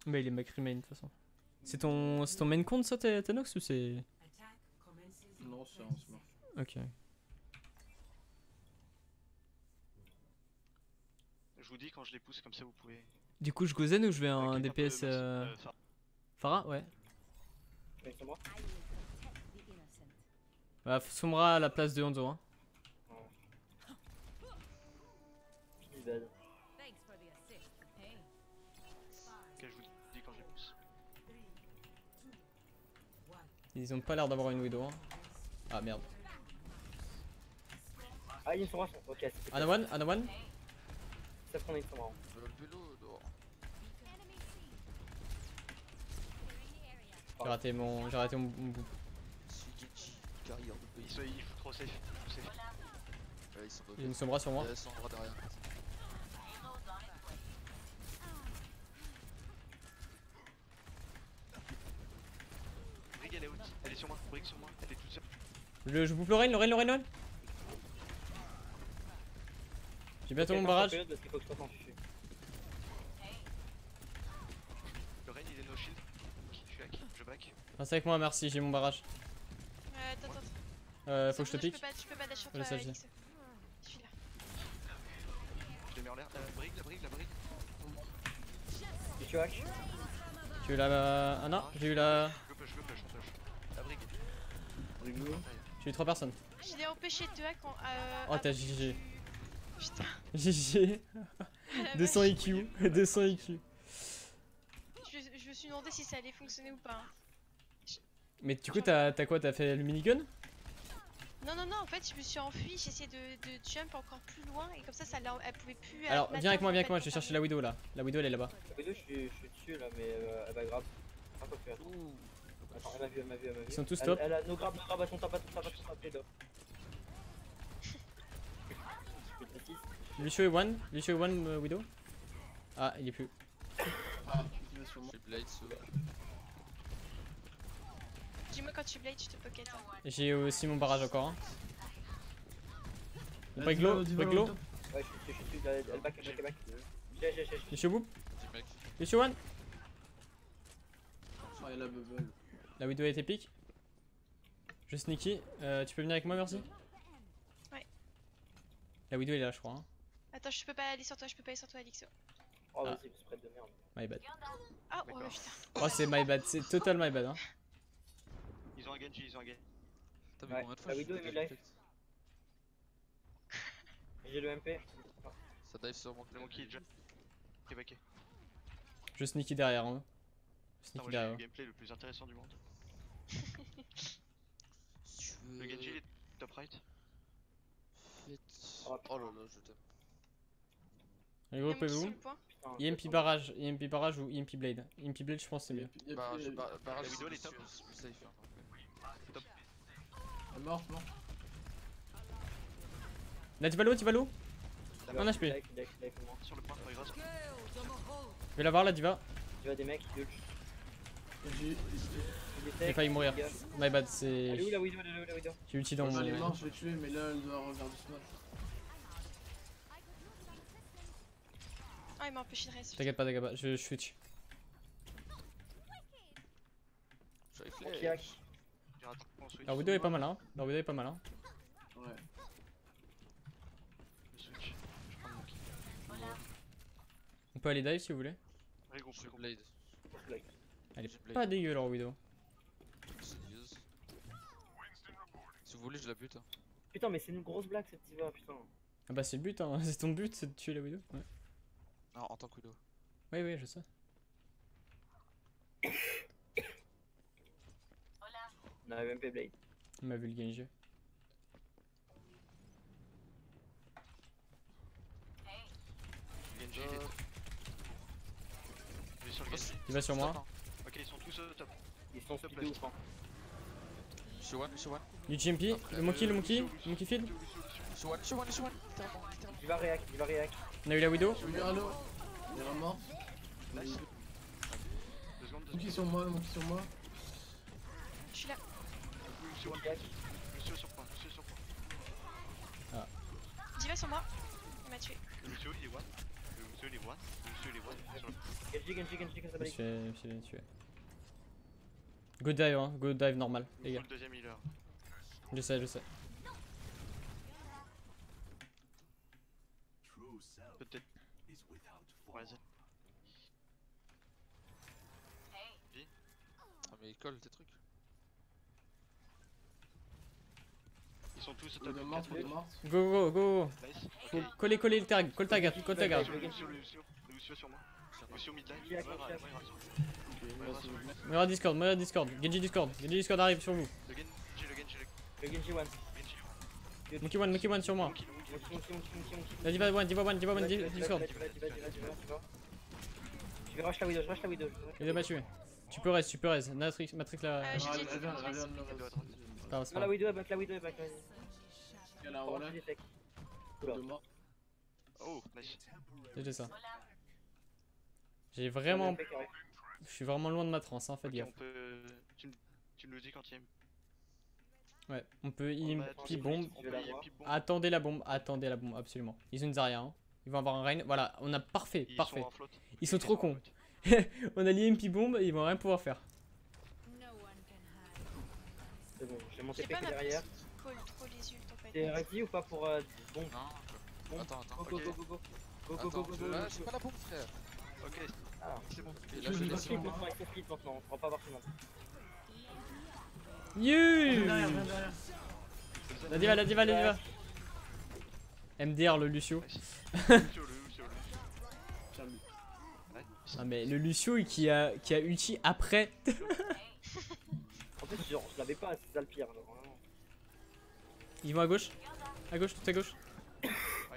Mais il est Macri main de toute façon. C'est ton main compte ça Tenox ou c'est. Non, c'est un smurf. Ok. Je vous dis, quand je les pousse comme ça, vous pouvez. Du coup je gozen ou je vais un Clique peu DPS le max, Pharah? Ouais. Avec moi. Bah Sombra à la place de Hanzo hein. Il est dead. Ok, je vous dis quand je les pousse. Ils ont pas l'air d'avoir une Widow hein. Ah merde. Ah, il y a une sombra. Ok, c'est Ana one. ça qu'on a une sombra. Le vélo dehors. J'ai raté mon bout. Je suis Genji, carrière de pays. Il faut trop safe. Trop safe. Ils sont Il y a une Sombra sur moi. Ils sont en droit derrière. Brig, elle est haute. Elle est sur moi. Brig sur moi. Elle est toute seule. Je bouffe le rain. J'ai bientôt mon barrage. Parce qu'il faut que je t'entende, je suis. Le rain, il est no shield. Je suis hack. Je back. Reste avec moi, merci, j'ai mon barrage. Attends. Faut que je te pique. Je peux pas dash sur Ouais, toi, ça, je Alix. Je suis là. Je les mets en l'air. Brig, la brig. Je suis hack. J'ai eu la. Ah non, j'ai eu la. Je push, on push. La brig. J'ai eu 3 personnes. J'ai empêché de hack en. Oh, t'as avant GG. que tu- Putain. GG. la 200 vache. IQ. 200 IQ. Je me suis demandé si ça allait fonctionner ou pas. Mais du coup, t'as quoi? T'as fait le minigun? Non, en fait, je me suis enfuie, j'ai essayé de jump encore plus loin et comme ça, elle pouvait plus. Alors, viens avec moi, m'atteindre, en je fait, vais chercher la Widow là. La Widow elle est là-bas. La vidéo, je suis dessus là, mais elle va grave. Un peu plus. Attends, elle m'a vu. Ils sont tous top. Elle a nos grabs, à son top, les deux. Lucio est one Widow. Ah, il est plus. Il est sur moi. J'ai Blade sur. Dis-moi quand tu blades, je te pocket. Hein. J'ai aussi mon barrage encore. Hein. Break Diva, low, Diva, break au low. top. Ouais, je suis dessus, elle back. J'ai. Lucio boop. Petit mec. Lucio one. Ah, il y a la bubble. La Widow est épique. Je sneaky. Tu peux venir avec moi, merci? Ouais. La Widow elle est là, je crois. Hein. Attends, je peux pas aller sur toi, Alixo. Oh, Ah. vas-y, spread de merde. My bad. Ah, oh D'accord. putain. Oh, c'est my bad, c'est total my bad. Hein. Ils ont un Genji. T'as vu Ouais, combien de fois la je Widow fais est des mid-life. J'ai le MP. Ça dive sur mon Le monkey est déjà. Ok, backé. Je sneaky derrière. Hein. Sneaky moi j'ai derrière. le gameplay le plus intéressant du monde. Si tu veux. Le Genji il est top right. Faites. Oh, Oh là là, je t'aime. Allez, Il y a mon qui sur groupez-vous. le point. putain, EMP barrage, EMP barrage ou EMP blade. EMP blade, je pense que c'est mieux. Bah, je barrage, La c'est vidéo, elle est plus top. plus safe. Hein, donc, Mort. Là, tu vas l'eau, tu vas l'eau. D'accord, Un HP. Deck, moi. Sur le point, il reste. Je vais la voir, là, Diva. Tu vois des mecs, Yulch. J'ai. J'ai failli mourir. My bad, Elle est où c'est. la Widow, elle est où la Widow? J'ai ulti dans Elle est mon. morte, je l'ai tué, mais là elle doit regarder du smash. Ah, il m'a empêché de rester. T'inquiète pas, je switch. j'avais Bon, fait. Kiak. J'ai raté mon switch. La Widow est pas mal, hein. La Widow est pas mal, hein. Ouais. Le switch. Je prends mon kill. On peut aller dive si vous voulez. Allez, gros, J'ai gros. Blade. Elle J'ai est Blade. pas dégueu leur Widow. C'est dégueulasse. Si vous voulez, je la bute. Hein. Putain, mais c'est une grosse blague cette diva, putain. Ah bah c'est le but, hein. C'est ton but, c'est de tuer la Widow. Ouais. Non, en tant que Widow. Oui, oui, je sais. On a MP Blade. Il m'a vu le Genji. Genji, il est top. Il est sur le Genji. Il va sur moi. Stop, hein. Ok, ils sont tous au top. Ils sont Top speedés left. ou pas? Je suis one. Du GMP, le monkey feed. Je suis one. Littéralement. Diva réact, Diva réact. On a eu la Widow. J'ai eu un lot. Il est mort. Nice. 2 secondes, 2 Mon qui secondes. sur moi. Je suis là. Lucio one. Lucio sur point, Lucio sur point. Diva sur moi. Il m'a tué. Le Lucio il est one. Le Lucio il est one. Le Lucio il est one. Sur le Genji, que ça Je me balise. suis tué. Good dive, hein. Good dive normal, les Il gars. faut le deuxième healer. Je sais. Peut-être. Vas-y. Ah, mais il colle tes trucs. Ils sont tous au Il top. est mort, il est mort. Go. Nice. Faut Ok. coller le tag, colle ta garde. Lucio sur moi. Lucio midline. Kiak, Moira, Kiak. Moira sur moi. Ok, moi c'est le Moira Discord. Genji Discord arrive sur vous. Le Genji. Le Genji one. Genji. Monkey one sur moi. Monkey. Monkey. Là, Diva one, Discord. Je vais rush la Widow, Il m'a tué. Tu peux reste. Matrix là. J'ai dit, Elle vient de Elle doit le être- C'est pas grave, c'est Non, pas la grave. Widow est back, Elle a un Oh, relais. je les tech. De mort. Oh, nice. C'était ça. J'ai vraiment. MP carré. Je suis vraiment loin de ma transe, hein, faites Ok, gaffe. on peut. Tu nous dis quand il y a. Ouais, on peut On va- EMP bombe. Je vais la voir. Attendez la bombe, absolument. Ils ont une Zarya, hein. Ils vont avoir un Rein. Voilà, on a parfait. Ils sont trop cons. On a l'EMP bombe et ils vont rien pouvoir faire. C'est bon, j'ai mon J'ai TP pas qui est ma derrière. petite qui colle trop les yeux en fait. T'es ready ou pas pour bombe? Non. Bon. Attends. Go. Attends, j'ai pas la bombe, frère. Ok, Ah, c'est bon. Ok, là, Je je vais laisse passer sur moi. moi. il faut split maintenant, on va pas voir tout le monde. You Viens derrière. La diva. MDR le Lucio. Lucio. Tiens, lui. Ah mais le Lucio qui a ulti après. En fait, genre, je l'avais pas, c'est ça le pire. Alors, vraiment. Ils vont à gauche, tout à gauche. Ah,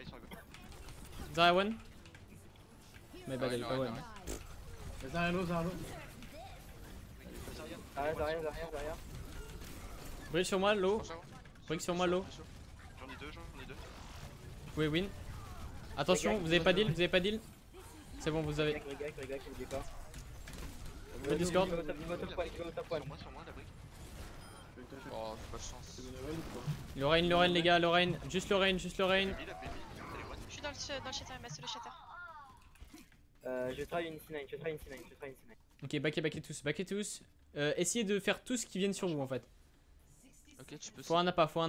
ils sont à gauche. Zarya one. Mais bah Ouais, elle est pas ouais, one. ouais. Zarya l'eau. Derrière. Brick sur moi, low. Prochain. Brick sur moi, low. J'en ai deux. Vous pouvez win. Attention, vous avez pas deal. C'est bon, vous avez. Regarde, n'oublie pas. Le Discord. Il va au top one. Sur moi, la brique. Oh, j'ai pas de chance. Lorraine les gars, Lorraine. Juste Lorraine. La baby, elle est one. Je suis dans le shatter, il m'a solo shatter. Je try une C9, Ok, backez tous. Essayez de faire tout ce qui viennent sur vous en fait. Ok, tu peux. Faut un appât. Faut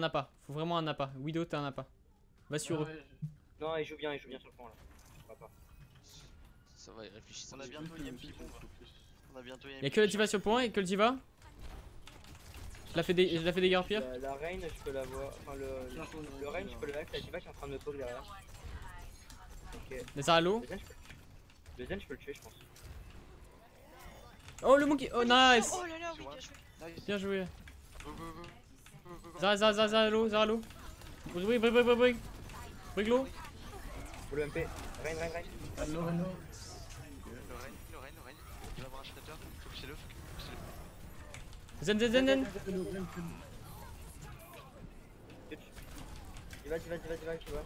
vraiment un appât. Widow, t'as un appât. Va sur eux. Non, il joue bien sur le point là. On va pas. Ça va, il réfléchit. On a bientôt EMP bombe. Y'a que le Diva sur le point et que le Diva. Je la fais déguerpir. La reine, je peux la voir. Enfin, le reine, je peux le hack. La diva qui est en train de me poke derrière. Ok. Les Zarya low. Le zen, je peux le tuer, je pense. Oh le monkey. Oh nice. Oh là là, oui, Sur bien joué. Nice. Bien joué. Go, go, go. Go, go, go. Zaralo, Zaralo. Brig l'eau. Pour le MP. Rein. Reno. Le Rein. Il va avoir un shredder. Focusez-le. Zen. Tu vas.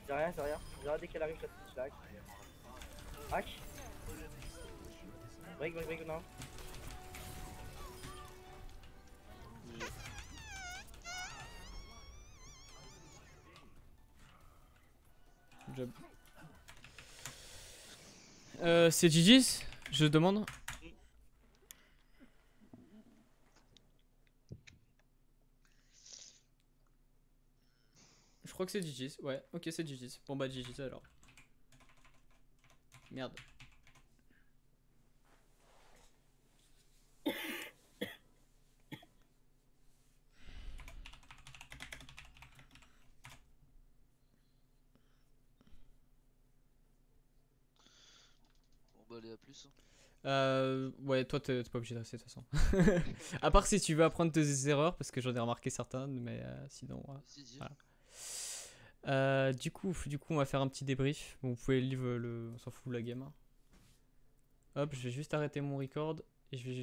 C'est rien. Zara dès qu'elle arrive, je la hack. Hack. Break, non. Good job. C'est GG's, je demande. Je crois que c'est GG's, ouais, ok c'est GG's. Bon bah GG's alors. Merde. Bon bah allez, à plus. Ouais, toi t'es pas obligé de rester de toute façon. À part si tu veux apprendre tes erreurs, parce que j'en ai remarqué certaines, mais sinon. Vas-y, dis. Voilà. Du coup, on va faire un petit débrief. Bon, vous pouvez leave le. On s'en fout la game. Hop, je vais juste arrêter mon record et je vais